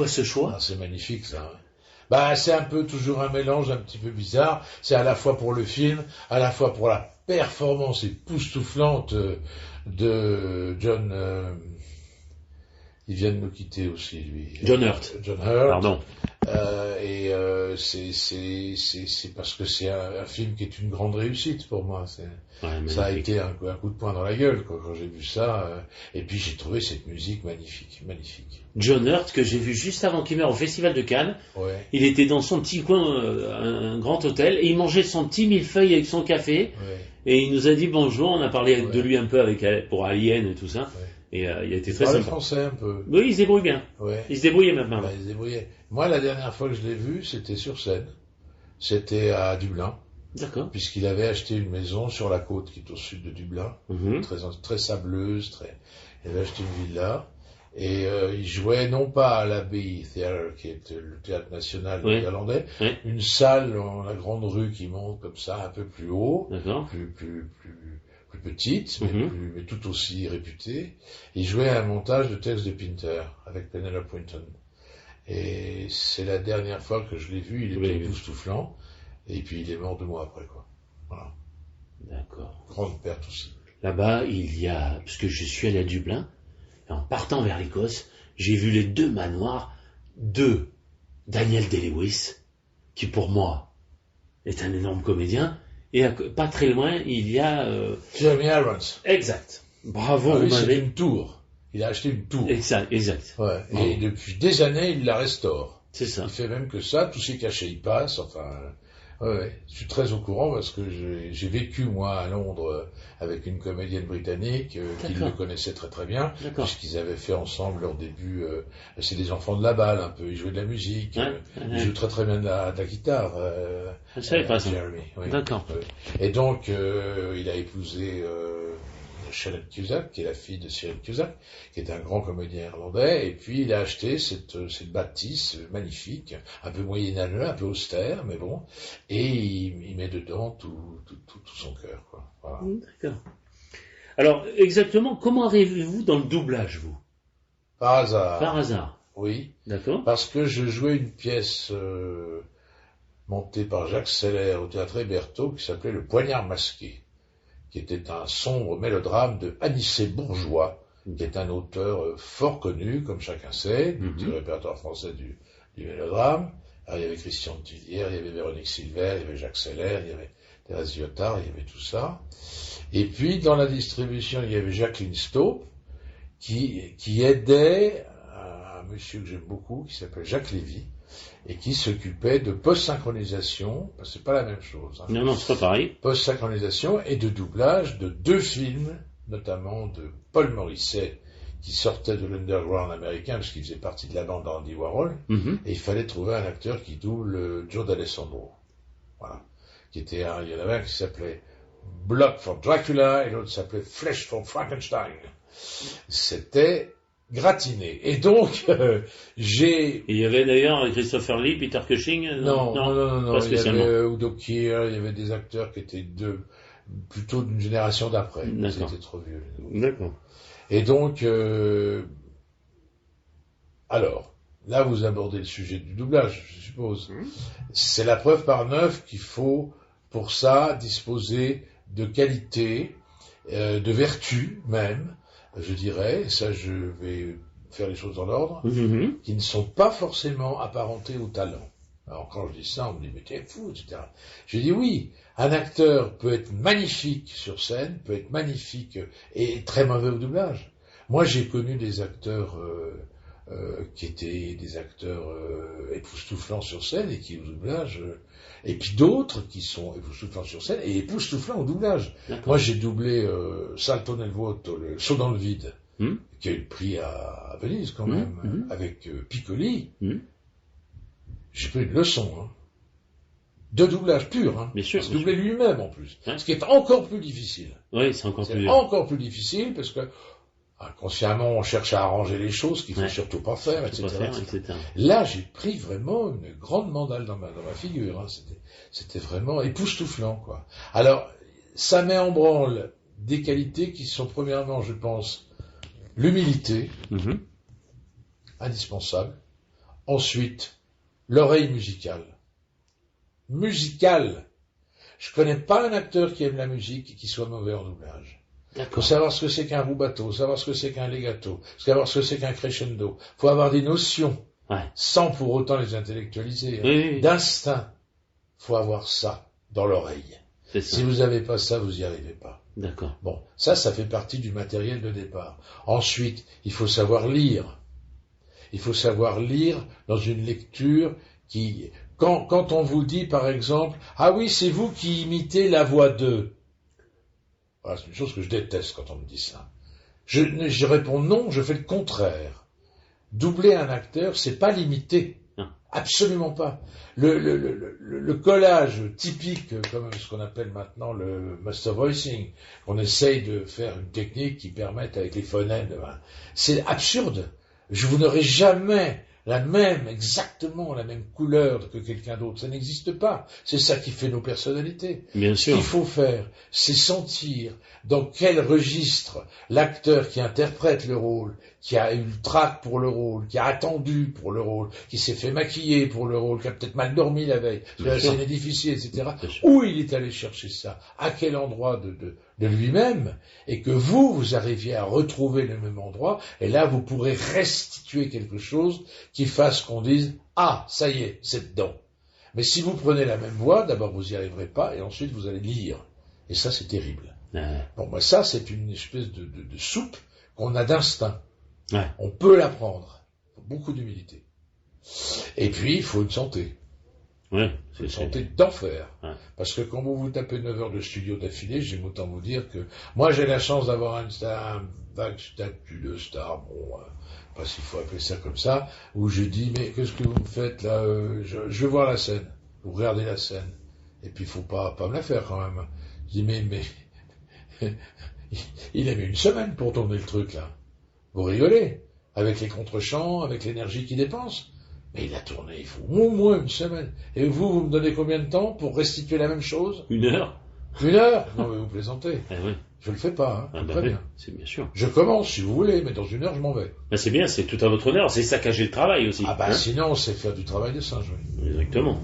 Ce choix? C'est magnifique, ça. Bah, c'est un peu toujours un mélange un petit peu bizarre. C'est à la fois pour le film, à la fois pour la performance époustouflante de John. Il vient de nous quitter aussi, lui. John Hurt. Pardon. C'est parce que c'est un film qui est une grande réussite pour moi. Ça a été un coup de poing dans la gueule, quoi, quand j'ai vu ça. Et puis j'ai trouvé cette musique magnifique. John Hurt, que j'ai vu juste avant qu'il meure au Festival de Cannes. Ouais. Il était dans son petit coin, un grand hôtel, et il mangeait son petit millefeuille avec son café. Ouais. Et il nous a dit bonjour. On a parlé de lui un peu pour Alien et tout ça. Ouais. Et il a été très sympa. Il parlait français un peu. Oui, il se débrouille bien. Ouais. Il se débrouillait maintenant. Il se débrouillait. Moi, la dernière fois que je l'ai vu, c'était sur scène. C'était à Dublin. D'accord. Puisqu'il avait acheté une maison sur la côte qui est au sud de Dublin, très sableuse, il avait acheté une villa. Et il jouait non pas à l'Abbey Theatre, qui est le théâtre national irlandais, une salle dans la grande rue qui monte comme ça, un peu plus haut, plus petite, mais tout aussi réputée. Il jouait un montage de texte de Pinter avec Penelope Winton. Et c'est la dernière fois que je l'ai vu, il était époustouflant, et puis il est mort 2 mois après, quoi. Voilà. D'accord. Grande perte aussi. Là-bas, parce que je suis allé à Dublin, et en partant vers l'Écosse, j'ai vu les 2 manoirs de Daniel Day-Lewis, qui pour moi est un énorme comédien, et pas très loin, il y a... Jeremy Irons. Exact. Bravo, vous m'avez... C'est une tour. Il a acheté une tour. Exact. Ouais. Et depuis des années, il la restaure. C'est ça. Il fait même que ça, tous ses cachets y passent, enfin... Ouais, je suis très au courant parce que j'ai vécu, moi, à Londres avec une comédienne britannique qui le connaissait très très bien, puisqu'ils avaient fait ensemble leur début. C'est des enfants de la balle, un peu. Ils jouaient de la musique. Ils jouent très très bien de la guitare. Je savais pas ça. Jeremy. Oui. D'accord. Oui. Et donc, il a épousé Shannon Cusack, qui est la fille de Cyril Cusack, qui est un grand comédien irlandais, et puis il a acheté cette bâtisse magnifique, un peu moyenâgeux, un peu austère, mais bon, et il met dedans tout son cœur, quoi. Voilà. D'accord. Alors, exactement, comment arrivez-vous dans le doublage, vous? Par hasard. Par hasard. Oui. D'accord. Parce que je jouais une pièce montée par Jacques Seller au théâtre Hébertot qui s'appelait Le Poignard masqué, qui était un sombre mélodrame de Anicet Bourgeois, qui est un auteur fort connu, comme chacun sait, du répertoire français du mélodrame. Alors, il y avait Christian de Tillières, il y avait Véronique Silver, il y avait Jacques Seller, il y avait Thérèse Lyotard, il y avait tout ça. Et puis, dans la distribution, il y avait Jacqueline Staupe, qui aidait un monsieur que j'aime beaucoup, qui s'appelle Jacques Lévy, et qui s'occupait de post-synchronisation, parce que c'est pas la même chose. Hein. Non, c'est pas pareil. Post-synchronisation et de doublage de 2 films, notamment de Paul Morisset, qui sortait de l'underground américain, parce qu'il faisait partie de la bande d'Andy Warhol, et il fallait trouver un acteur qui double Joe D'Alessandro. Voilà. Il y en avait un qui s'appelait Blood for Dracula, et l'autre s'appelait Flesh for Frankenstein. C'était gratiné. Et donc, il y avait d'ailleurs Christopher Lee, Peter Cushing. Non. Pas Il y avait Udo Kier, il y avait des acteurs qui étaient plutôt d'une génération d'après. Ils étaient trop vieux. D'accord. Et donc, alors, là vous abordez le sujet du doublage, je suppose. C'est la preuve par 9 qu'il faut, pour ça, disposer de qualité, de vertu même, je dirais, et ça je vais faire les choses dans l'ordre, qui ne sont pas forcément apparentés au talent. Alors quand je dis ça, on me dit mais t'es fou, etc. Je dis oui, un acteur peut être magnifique sur scène, peut être magnifique et très mauvais au doublage. Moi j'ai connu des acteurs qui étaient des acteurs époustouflants sur scène et qui au doublage, et puis d'autres qui sont époustouflants sur scène et époustouflants au doublage. Moi j'ai doublé Salto nel vuoto, le saut dans le vide, qui a eu le prix à Venise quand même, avec Piccoli. J'ai pris une leçon, de doublage pur, bien sûr, doublé lui-même en plus, ce qui est encore plus difficile. Oui, c'est encore plus difficile parce que inconsciemment on cherche à arranger les choses qu'il faut surtout pas faire, etc. Là, j'ai pris vraiment une grande mandale dans ma figure. C'était vraiment époustouflant, quoi. Alors, ça met en branle des qualités qui sont premièrement, je pense, l'humilité, indispensable. Ensuite, l'oreille musicale. Je connais pas un acteur qui aime la musique et qui soit mauvais en doublage. Faut savoir ce que c'est qu'un rubato, savoir ce que c'est qu'un legato, savoir ce que c'est qu'un crescendo. Faut avoir des notions, sans pour autant les intellectualiser, d'instinct. Faut avoir ça dans l'oreille. Si vous n'avez pas ça, vous n'y arrivez pas. D'accord. Bon, ça fait partie du matériel de départ. Ensuite, il faut savoir lire. Il faut savoir lire dans une lecture qui... Quand on vous dit, par exemple, « Ah oui, c'est vous qui imitez la voix de... » Voilà, c'est une chose que je déteste quand on me dit ça. Je réponds non, je fais le contraire. Doubler un acteur, c'est pas l'imiter. Absolument pas. Le collage typique, comme ce qu'on appelle maintenant le master voicing, on essaye de faire une technique qui permette avec les phonèmes, c'est absurde. Vous n'aurez jamais exactement la même couleur que quelqu'un d'autre. Ça n'existe pas. C'est ça qui fait nos personnalités. Bien sûr. Ce qu'il faut faire, c'est sentir dans quel registre l'acteur qui interprète le rôle, qui a eu le trac pour le rôle, qui a attendu pour le rôle, qui s'est fait maquiller pour le rôle, qui a peut-être mal dormi la veille, parce que la scène est difficile, etc. Où il est allé chercher ça? À quel endroit de lui-même? Et que vous arriviez à retrouver le même endroit, et là, vous pourrez restituer quelque chose qui fasse qu'on dise « Ah, ça y est, c'est dedans ». Mais si vous prenez la même voie, d'abord vous n'y arriverez pas, et ensuite vous allez lire. Et ça, c'est terrible. Bon, moi, ça, c'est une espèce de soupe qu'on a d'instinct. On peut l'apprendre. Beaucoup d'humilité. Et puis, il faut une santé. Ouais, Une santé d'enfer. Ouais. Parce que quand vous vous tapez 9 heures de studio d'affilée, j'aime autant vous dire que moi j'ai la chance d'avoir un vague statut de star, bon, pas s'il faut appeler ça comme ça, où je dis mais qu'est-ce que vous me faites là, je veux voir la scène, vous regardez la scène, et puis il faut pas me la faire quand même. Je dis mais il a mis une semaine pour tourner le truc là. Vous rigolez, avec les contre-champs, avec l'énergie qu'il dépense. Mais il a tourné, il faut au moins une semaine. Et vous me donnez combien de temps pour restituer la même chose? 1 heure. 1 heure? Non, mais vous plaisantez. Ah oui. Je le fais pas, hein. Très oui, bien. c'est bien sûr. Je commence, si vous voulez, mais dans 1 heure, je m'en vais. Ben, c'est bien, c'est tout à votre honneur, c'est saccager le travail aussi. Ah bah hein. sinon, c'est faire du travail de singe, oui. Exactement.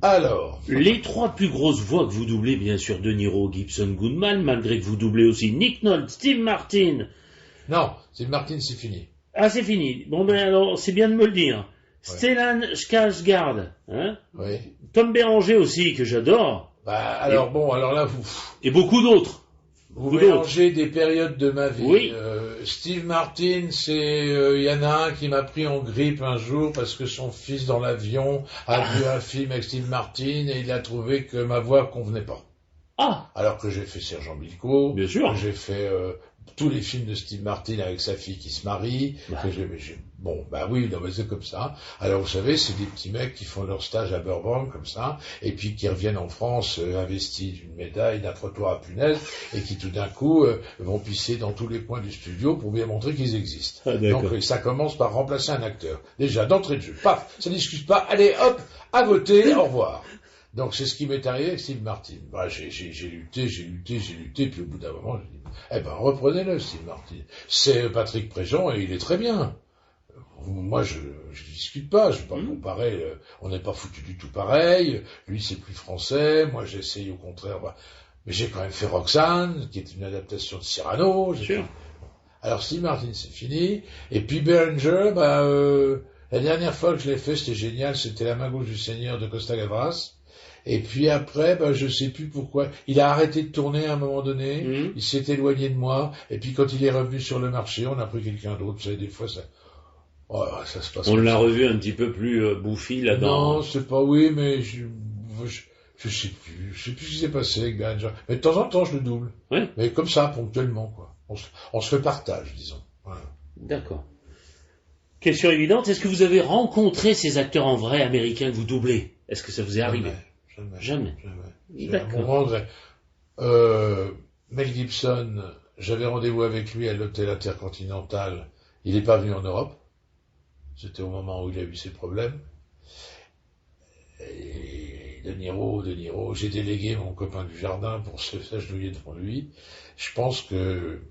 Alors, Les 3 plus grosses voix que vous doublez, bien sûr, De Niro, Gibson, Goodman, malgré que vous doublez aussi Nick Nolte, Steve Martin. non, c'est Martin, c'est fini. Ah, c'est fini. Bon, ben alors, c'est bien de me le dire. Stellan Skarsgård, hein. Oui. Tom Béranger aussi, que j'adore. Bah alors bon, alors là, Et beaucoup d'autres. vous Beaucoup mélangez des périodes de ma vie. Oui. Steve Martin, il y en a un qui m'a pris en grippe un jour parce que son fils dans l'avion a vu un film avec Steve Martin et il a trouvé que ma voix convenait pas. Ah, Alors que j'ai fait Sergent Bilko, bien sûr. que j'ai fait tous les films de Steve Martin avec sa fille qui se marie. Bah. Bon, bah oui, non, mais c'est comme ça. Alors vous savez, c'est des petits mecs qui font leur stage à Burbank comme ça, et puis qui reviennent en France investis d'une médaille, d'un trottoir à punaise, et qui tout d'un coup vont pisser dans tous les coins du studio pour bien montrer qu'ils existent. Ah, Donc ça commence par remplacer un acteur. Déjà, d'entrée de jeu, paf, ça discute pas, allez hop, à voter, au revoir. Donc c'est ce qui m'est arrivé avec Steve Martin. Bah, j'ai lutté, puis au bout d'un moment, j'ai dit, eh ben reprenez-le, Steve Martin. C'est Patrick Préjean et il est très bien. Moi, je discute pas, je vais pas comparer, on n'est pas foutu du tout pareil, lui c'est plus français, moi j'essaye au contraire, mais j'ai quand même fait Roxane, qui est une adaptation de Cyrano. Alors Steve Martin c'est fini, et puis Berenger, la dernière fois que je l'ai fait, c'était génial, c'était La main gauche du Seigneur de Costa Gavras. Et puis après, je sais plus pourquoi, il a arrêté de tourner à un moment donné, il s'est éloigné de moi, et puis quand il est revenu sur le marché, on a pris quelqu'un d'autre, vous savez, des fois ça se passe. On l'a revu un petit peu plus bouffi là-dedans. Non, c'est pas, oui, mais je sais plus ce qui s'est passé avec Berenger. Mais de temps en temps, je le double. Oui. Mais comme ça, ponctuellement, quoi. On se fait partage, disons. Voilà. D'accord. Question évidente, est-ce que vous avez rencontré ces acteurs en vrai américains que vous doublez? Est-ce que ça vous est arrivé? Jamais. D'accord. Mon regret. Mel Gibson, j'avais rendez-vous avec lui à l'hôtel Intercontinental. Il n'est pas venu en Europe. C'était au moment où il a eu ses problèmes. Et De Niro, j'ai délégué mon copain du jardin pour s'agenouiller devant lui. Je pense que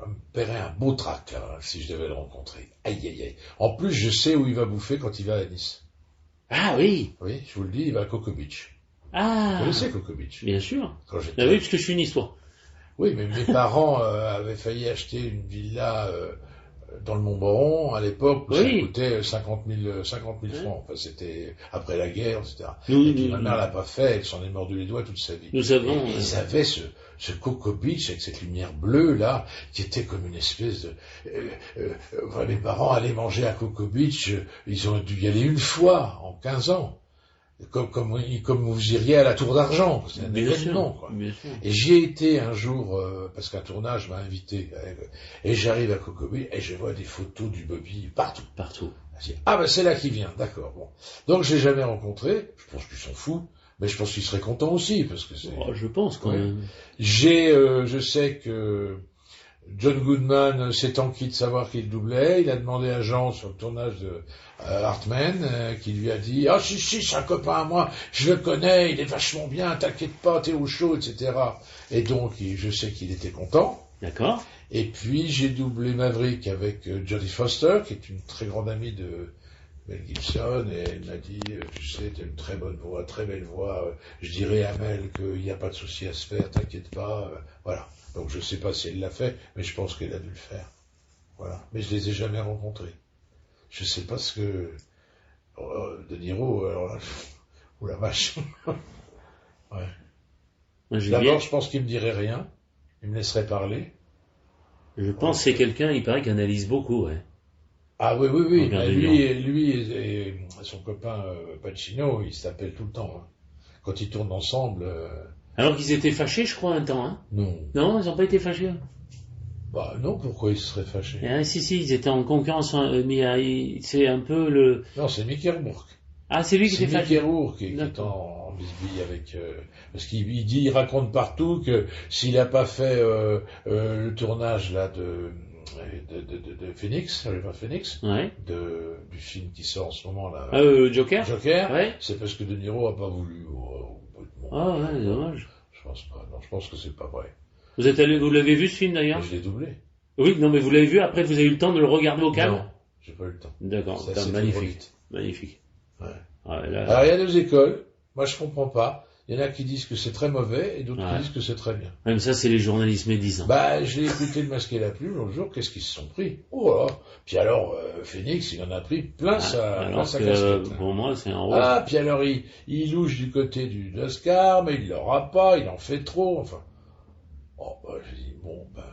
on me paierait un beau trac là, si je devais le rencontrer. Aïe, aïe, aïe. En plus, je sais où il va bouffer quand il va à Nice. Ah oui. Oui, je vous le dis, il va à Coco Beach. Ah. Vous connaissez Coco Beach? Bien sûr. Quand Ah oui, parce que je suis niçois. Oui, mais mes parents avaient failli acheter une villa dans le Mont-Boron à l'époque où ça coûtait 50 000 francs. Enfin, c'était après la guerre, etc. Et puis ma mère l'a pas fait, elle s'en est mordu les doigts toute sa vie. Nous avons. Et ils avaient ce Coco Beach avec cette lumière bleue là, qui était comme une espèce de. Mes parents allaient manger à Coco Beach, ils ont dû y aller une fois en 15 ans. Comme vous iriez à la Tour d'Argent, c'est un événement, quoi. Et j'y ai été un jour, parce qu'un tournage m'a invité, et j'arrive à Coco Beach, et je vois des photos du Bobby partout. Je dis, c'est là qu'il vient, d'accord, bon. Donc je l'ai jamais rencontré, je pense qu'ils s'en foutent, mais je pense qu'ils seraient contents aussi, parce que c'est... je pense quand même. Je sais que John Goodman s'est enquis de savoir qu'il doublait, il a demandé à Jean sur le tournage de Hartman, qui lui a dit « Ah si, c'est un copain à moi, je le connais, il est vachement bien, t'inquiète pas, t'es au chaud, etc. » Et donc, je sais qu'il était content. D'accord. Et puis, j'ai doublé Maverick avec Jodie Foster, qui est une très grande amie de Mel Gibson, et elle m'a dit « Tu sais, t'as une très bonne voix, très belle voix, je dirais à Mel qu'il n'y a pas de souci à se faire, t'inquiète pas. » Voilà. Donc je ne sais pas si elle l'a fait, mais je pense qu'elle a dû le faire. Voilà. Mais je les ai jamais rencontrés. Je ne sais pas ce que... De Niro, alors là... Ou la vache. Ouais. D'abord, je pense qu'il me dirait rien. Il me laisserait parler. Je pense que c'est quelqu'un, il paraît, qui analyse beaucoup, ouais. Ah oui, oui, oui. Robert De Lui et son copain Pacino, ils s'appellent tout le temps. Hein. Quand ils tournent ensemble, Alors qu'ils étaient fâchés, je crois, un temps, hein. non. Non, ils n'ont pas été fâchés. Bah non, pourquoi ils se seraient fâchés? Si, ils étaient en concurrence, mais c'est un peu le... Non, c'est Mickey Rourke. Ah, c'est lui qui C'est était Mickey fâché. Rourke qui est en bisbille avec... parce il raconte partout que s'il n'a pas fait le tournage là de Phoenix, River Phoenix, Ouais. du film qui sort en ce moment là, Joker. Joker, Ouais. c'est parce que De Niro a pas voulu. Bon, Ah ouais, dommage. je pense pas. Non, je pense que c'est pas vrai. Vous l'avez vu ce film d'ailleurs? Mais je l'ai doublé. Oui, non, mais vous l'avez vu, après vous avez eu le temps de le regarder au calme? Non, j'ai pas eu le temps. D'accord, Ça, putain, c'est magnifique. trop vite. Magnifique. Ouais. Ouais, là, Alors il y a deux écoles. Moi je comprends pas. Il y en a qui disent que c'est très mauvais et d'autres Ouais. qui disent que c'est très bien. même ça, c'est les journalistes médisants. Bah, j'ai écouté le Masque et la Plume l'autre jour, qu'est-ce qu'ils se sont pris? Oh là! Puis alors, Phoenix, il en a pris plein Alors sa que, casquette. Hein. pour moi, c'est un rôle. Ah, puis alors, il louche du côté de l'Oscar, mais il l'aura pas, il en fait trop, enfin. Oh, bah, je dis, bon, ben,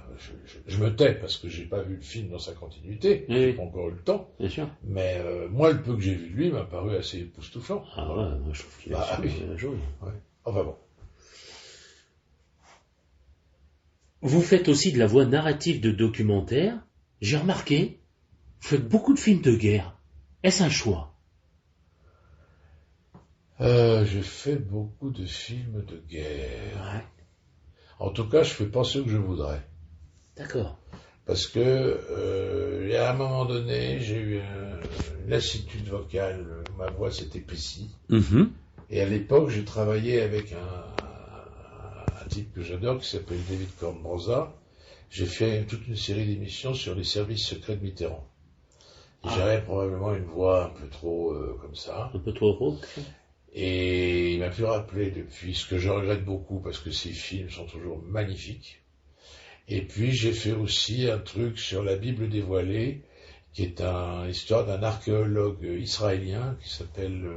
je me tais parce que j'ai pas vu le film dans sa continuité, Oui. j'ai pas encore eu le temps, Bien sûr. mais moi, le peu que j'ai vu de lui m'a paru assez époustouflant. Ah ouais, moi je trouve qu'il a Bah, joué, oui. il a joué. Ouais. Enfin bon. Vous faites aussi de la voix narrative de documentaires. J'ai remarqué, vous faites beaucoup de films de guerre. Est-ce un choix? Je fais beaucoup de films de guerre. Ouais. En tout cas, je fais pas ceux que je voudrais. D'accord. Parce que, à un moment donné, j'ai eu une lassitude vocale, ma voix s'est épaissie. Et à l'époque, j'ai travaillé avec un type que j'adore qui s'appelle David Cornbrosa. J'ai fait toute une série d'émissions sur les services secrets de Mitterrand. Et j'avais probablement une voix un peu trop comme ça. Un peu trop rauque. Et il m'a pu rappeler depuis, ce que je regrette beaucoup parce que ces films sont toujours magnifiques. Et puis j'ai fait aussi un truc sur la Bible dévoilée, qui est l'histoire d'un archéologue israélien qui s'appelle,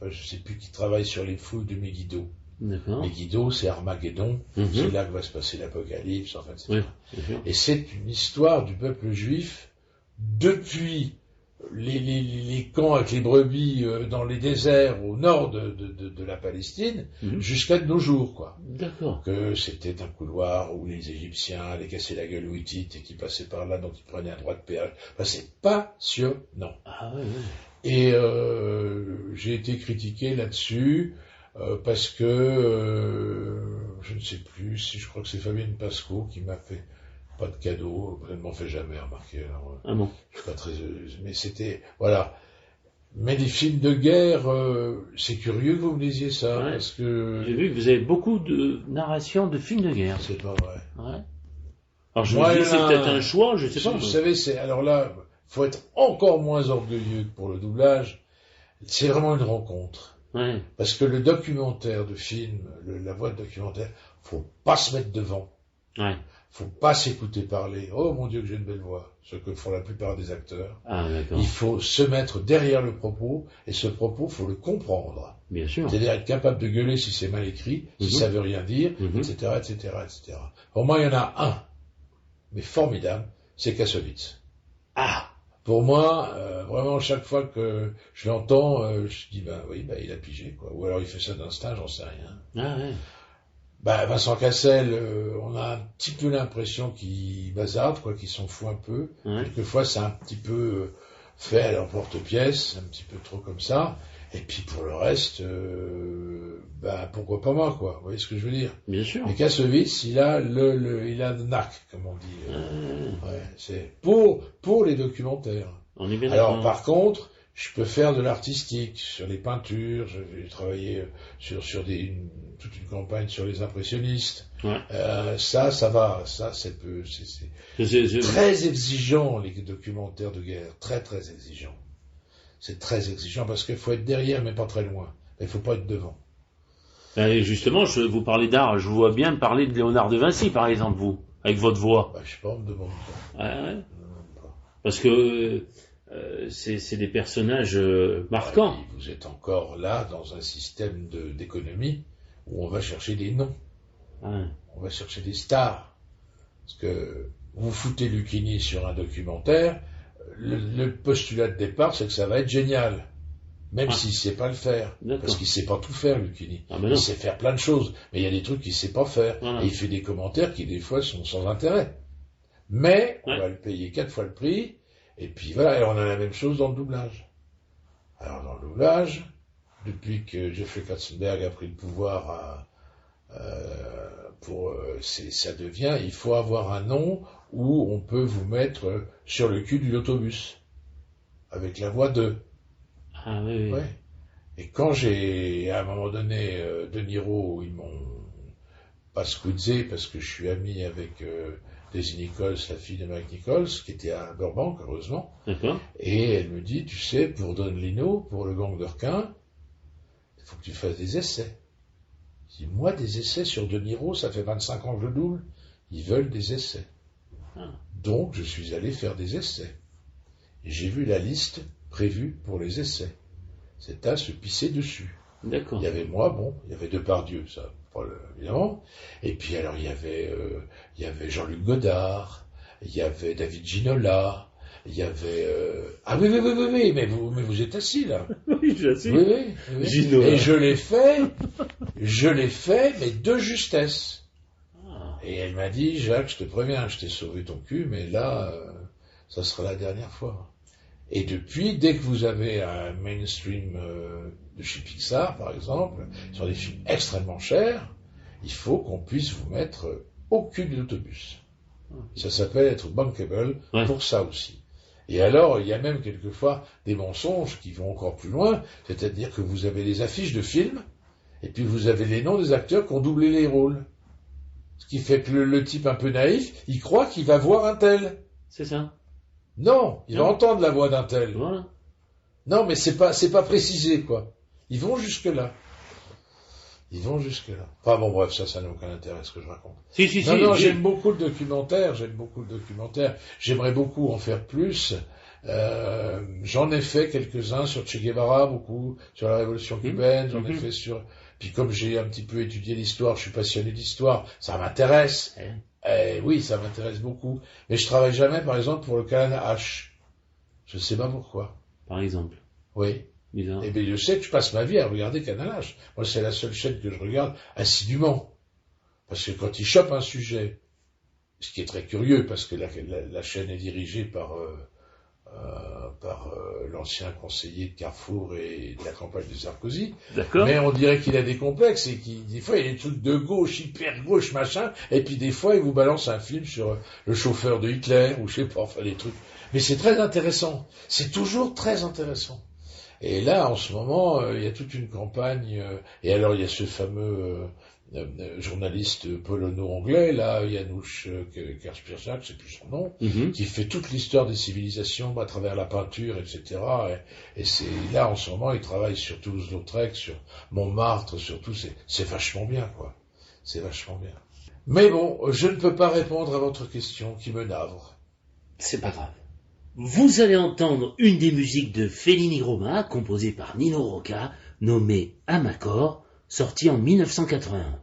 je sais plus, qui travaille sur les fouilles de Megiddo. D'accord. Megiddo, c'est Armageddon, Mhm. c'est là que va se passer l'Apocalypse, en fait. etc. Oui, bien sûr. Et c'est une histoire du peuple juif depuis les camps avec les brebis dans les déserts au nord de la Palestine jusqu'à de nos jours, quoi. D'accord. Que c'était un couloir où les Égyptiens allaient casser la gueule aux Hittites et qui passaient par là, donc ils prenaient un droit de péage. Enfin, c'est passionnant. Ah ouais, ouais. Et j'ai été critiqué là-dessus parce que je ne sais plus si je crois que c'est Fabienne Pasco qui m'a fait pas de cadeau, elle ne m'en fait jamais remarquer. Alors, Ah bon. je suis pas très, mais c'était voilà. Mais des films de guerre, c'est curieux que vous me disiez ça Ouais. parce que J'ai vu que vous avez beaucoup de narrations de films de guerre. c'est pas vrai. Ouais. Alors je Moi, me dis, c'est là, peut-être un choix, je sais pas. Vous moi. savez, alors là, faut être encore moins orgueilleux que pour le doublage. C'est vraiment une rencontre. Ouais. Parce que le documentaire de film, la voix de documentaire, faut pas se mettre devant. Ouais. Faut pas s'écouter parler. Oh mon Dieu que j'ai une belle voix. Ce que font la plupart des acteurs. Ah d'accord. Il faut se mettre derrière le propos, et ce propos, faut le comprendre. Bien sûr. C'est-à-dire être capable de gueuler si c'est mal écrit, si ça veut rien dire, etc., etc., etc. Pour moi, il y en a un, mais formidable, c'est Kassovitz. Ah. Pour moi, vraiment, chaque fois que je l'entends, je dis, ben oui, ben, il a pigé, quoi. Ou alors il fait ça d'instinct, j'en sais rien. Ah ouais. Ben, Vincent Cassel, on a un petit peu l'impression qu'il bazarde, quoi, qu'il s'en fout un peu. Ouais. Quelquefois, c'est un petit peu fait à l'emporte-pièce, un petit peu trop comme ça. Et puis pour le reste, ben pourquoi pas moi, quoi. Vous voyez ce que je veux dire? Bien sûr. Mais Kassovitz, il a il a le knack, comme on dit. Ouais, c'est pour les documentaires. On est bien Alors d'accord. par contre, je peux faire de l'artistique sur les peintures. J'ai travaillé sur toute une campagne sur les impressionnistes. Ouais. Ça va. Ça, c'est très exigeant, les documentaires de guerre. Très très exigeant. C'est très exigeant parce qu'il faut être derrière, mais pas très loin. Il faut pas être devant. Et justement, je vous parlais d'art, je vous vois bien parler de Léonard de Vinci, par exemple, vous, avec votre voix. Bah, je sais pas, on me demande pas. Ouais, ouais. On me demande pas. Parce que c'est des personnages marquants. Et vous êtes encore là dans un système d'économie où on va chercher des noms. Ouais. On va chercher des stars. Parce que vous foutez Lucchini sur un documentaire, le postulat de départ, c'est que ça va être génial. Même s'il sait pas le faire. D'accord. Parce qu'il sait pas tout faire, Lucchini. Ah, ben il non. sait faire plein de choses. Mais il y a des trucs qu'il sait pas faire. Voilà. Et il fait des commentaires qui, des fois, sont sans intérêt. Mais, on Ouais. va le payer 4 fois le prix. Et puis voilà, et on a la même chose dans le doublage. Alors, dans le doublage, depuis que Jeffrey Katzenberg a pris le pouvoir ça devient, il faut avoir un nom où on peut vous mettre sur le cul de l'autobus. Avec la voix de. Ah oui, oui. Ouais. Et quand j'ai, à un moment donné, De Niro, ils m'ont pas squeezé parce que je suis ami avec Daisy Nichols, la fille de Mike Nichols, qui était à Burbank, heureusement. D'accord. Et elle me dit, tu sais, pour Don Lino, pour le gang de requins, il faut que tu fasses des essais. Je dis, moi, des essais sur De Niro, ça fait 25 ans que je double. Ils veulent des essais. Ah. Donc, je suis allé faire des essais. Et j'ai vu la liste prévue pour les essais. C'est à se pisser dessus. D'accord. Il y avait moi, bon, il y avait Depardieu, ça, évidemment. Et puis alors il y avait Jean-Luc Godard, il y avait David Ginola, il y avait ah oui, mais vous êtes assis là. Oui, je sais. Oui. Ginola. Et je l'ai fait, mais de justesse. Ah. Et elle m'a dit, Jacques, je te préviens, je t'ai sauvé ton cul, mais là, ça sera la dernière fois. Et depuis, dès que vous avez un mainstream de chez Pixar, par exemple, sur des films extrêmement chers, il faut qu'on puisse vous mettre au cul de l'autobus. Ça s'appelle être bankable pour ça aussi. Et alors, il y a même quelquefois des mensonges qui vont encore plus loin, c'est-à-dire que vous avez des affiches de films, et puis vous avez les noms des acteurs qui ont doublé les rôles. Ce qui fait que le type un peu naïf, il croit qu'il va voir un tel. C'est ça. Non, il va entendre la voix d'un tel. Voilà. Non, mais c'est pas précisé, quoi. Ils vont jusque-là. Enfin bon, bref, ça n'a aucun intérêt, ce que je raconte. Si, Non, j'aime beaucoup le documentaire. J'aimerais beaucoup en faire plus. J'en ai fait quelques-uns sur Che Guevara, beaucoup, sur la révolution cubaine, j'en ai fait sur... Puis comme j'ai un petit peu étudié l'histoire, je suis passionné d'histoire, ça m'intéresse. Oui, ça m'intéresse beaucoup. Mais je travaille jamais, par exemple, pour le canal H. Je sais pas pourquoi. Par exemple. Oui. Bizarre. Eh bien, je sais que je passe ma vie à regarder Canal H. Moi, c'est la seule chaîne que je regarde assidûment. Parce que quand ils chopent un sujet, ce qui est très curieux, parce que la chaîne est dirigée par l'ancien conseiller de Carrefour et de la campagne de Sarkozy. D'accord. Mais on dirait qu'il a des complexes et des fois il y a des trucs de gauche, hyper gauche, machin, et puis des fois il vous balance un film sur le chauffeur de Hitler, ou je sais pas, enfin des trucs. Mais c'est très intéressant. C'est toujours très intéressant. Et là, en ce moment, il y a toute une campagne, et alors il y a ce fameux journaliste polono-anglais, là, Janusz Korczak, c'est plus son nom, qui fait toute l'histoire des civilisations à travers la peinture, etc. Et c'est là, en ce moment, il travaille sur Toulouse-Lautrec, sur Montmartre, sur tout, c'est vachement bien, quoi. C'est vachement bien. Mais bon, je ne peux pas répondre à votre question qui me navre. C'est pas grave. Vous allez entendre une des musiques de Fellini Roma, composée par Nino Rocca, nommée Amacor, sortie en 1981.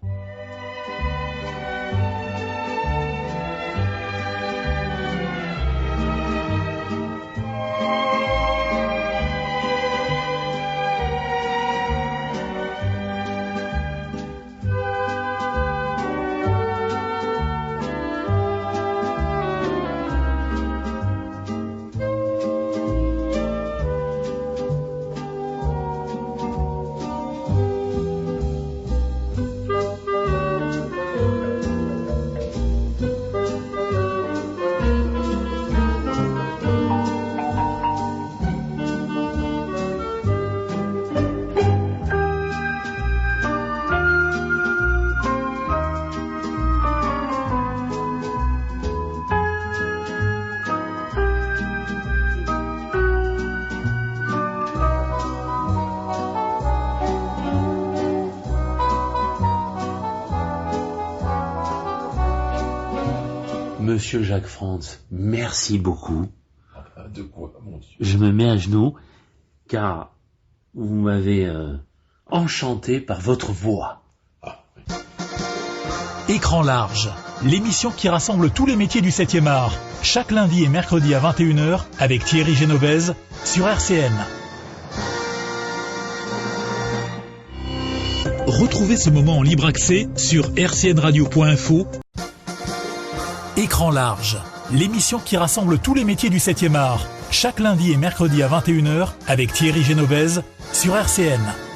Monsieur Jacques Frantz, merci beaucoup. De quoi, mon Dieu? Je me mets à genoux, car vous m'avez enchanté par votre voix. Écran large, l'émission qui rassemble tous les métiers du 7e art. Chaque lundi et mercredi à 21h avec Thierry Genovese sur RCN. Retrouvez ce moment en libre accès sur rcnradio.info. Écran large, l'émission qui rassemble tous les métiers du 7e art. Chaque lundi et mercredi à 21h avec Thierry Genovese sur RCN.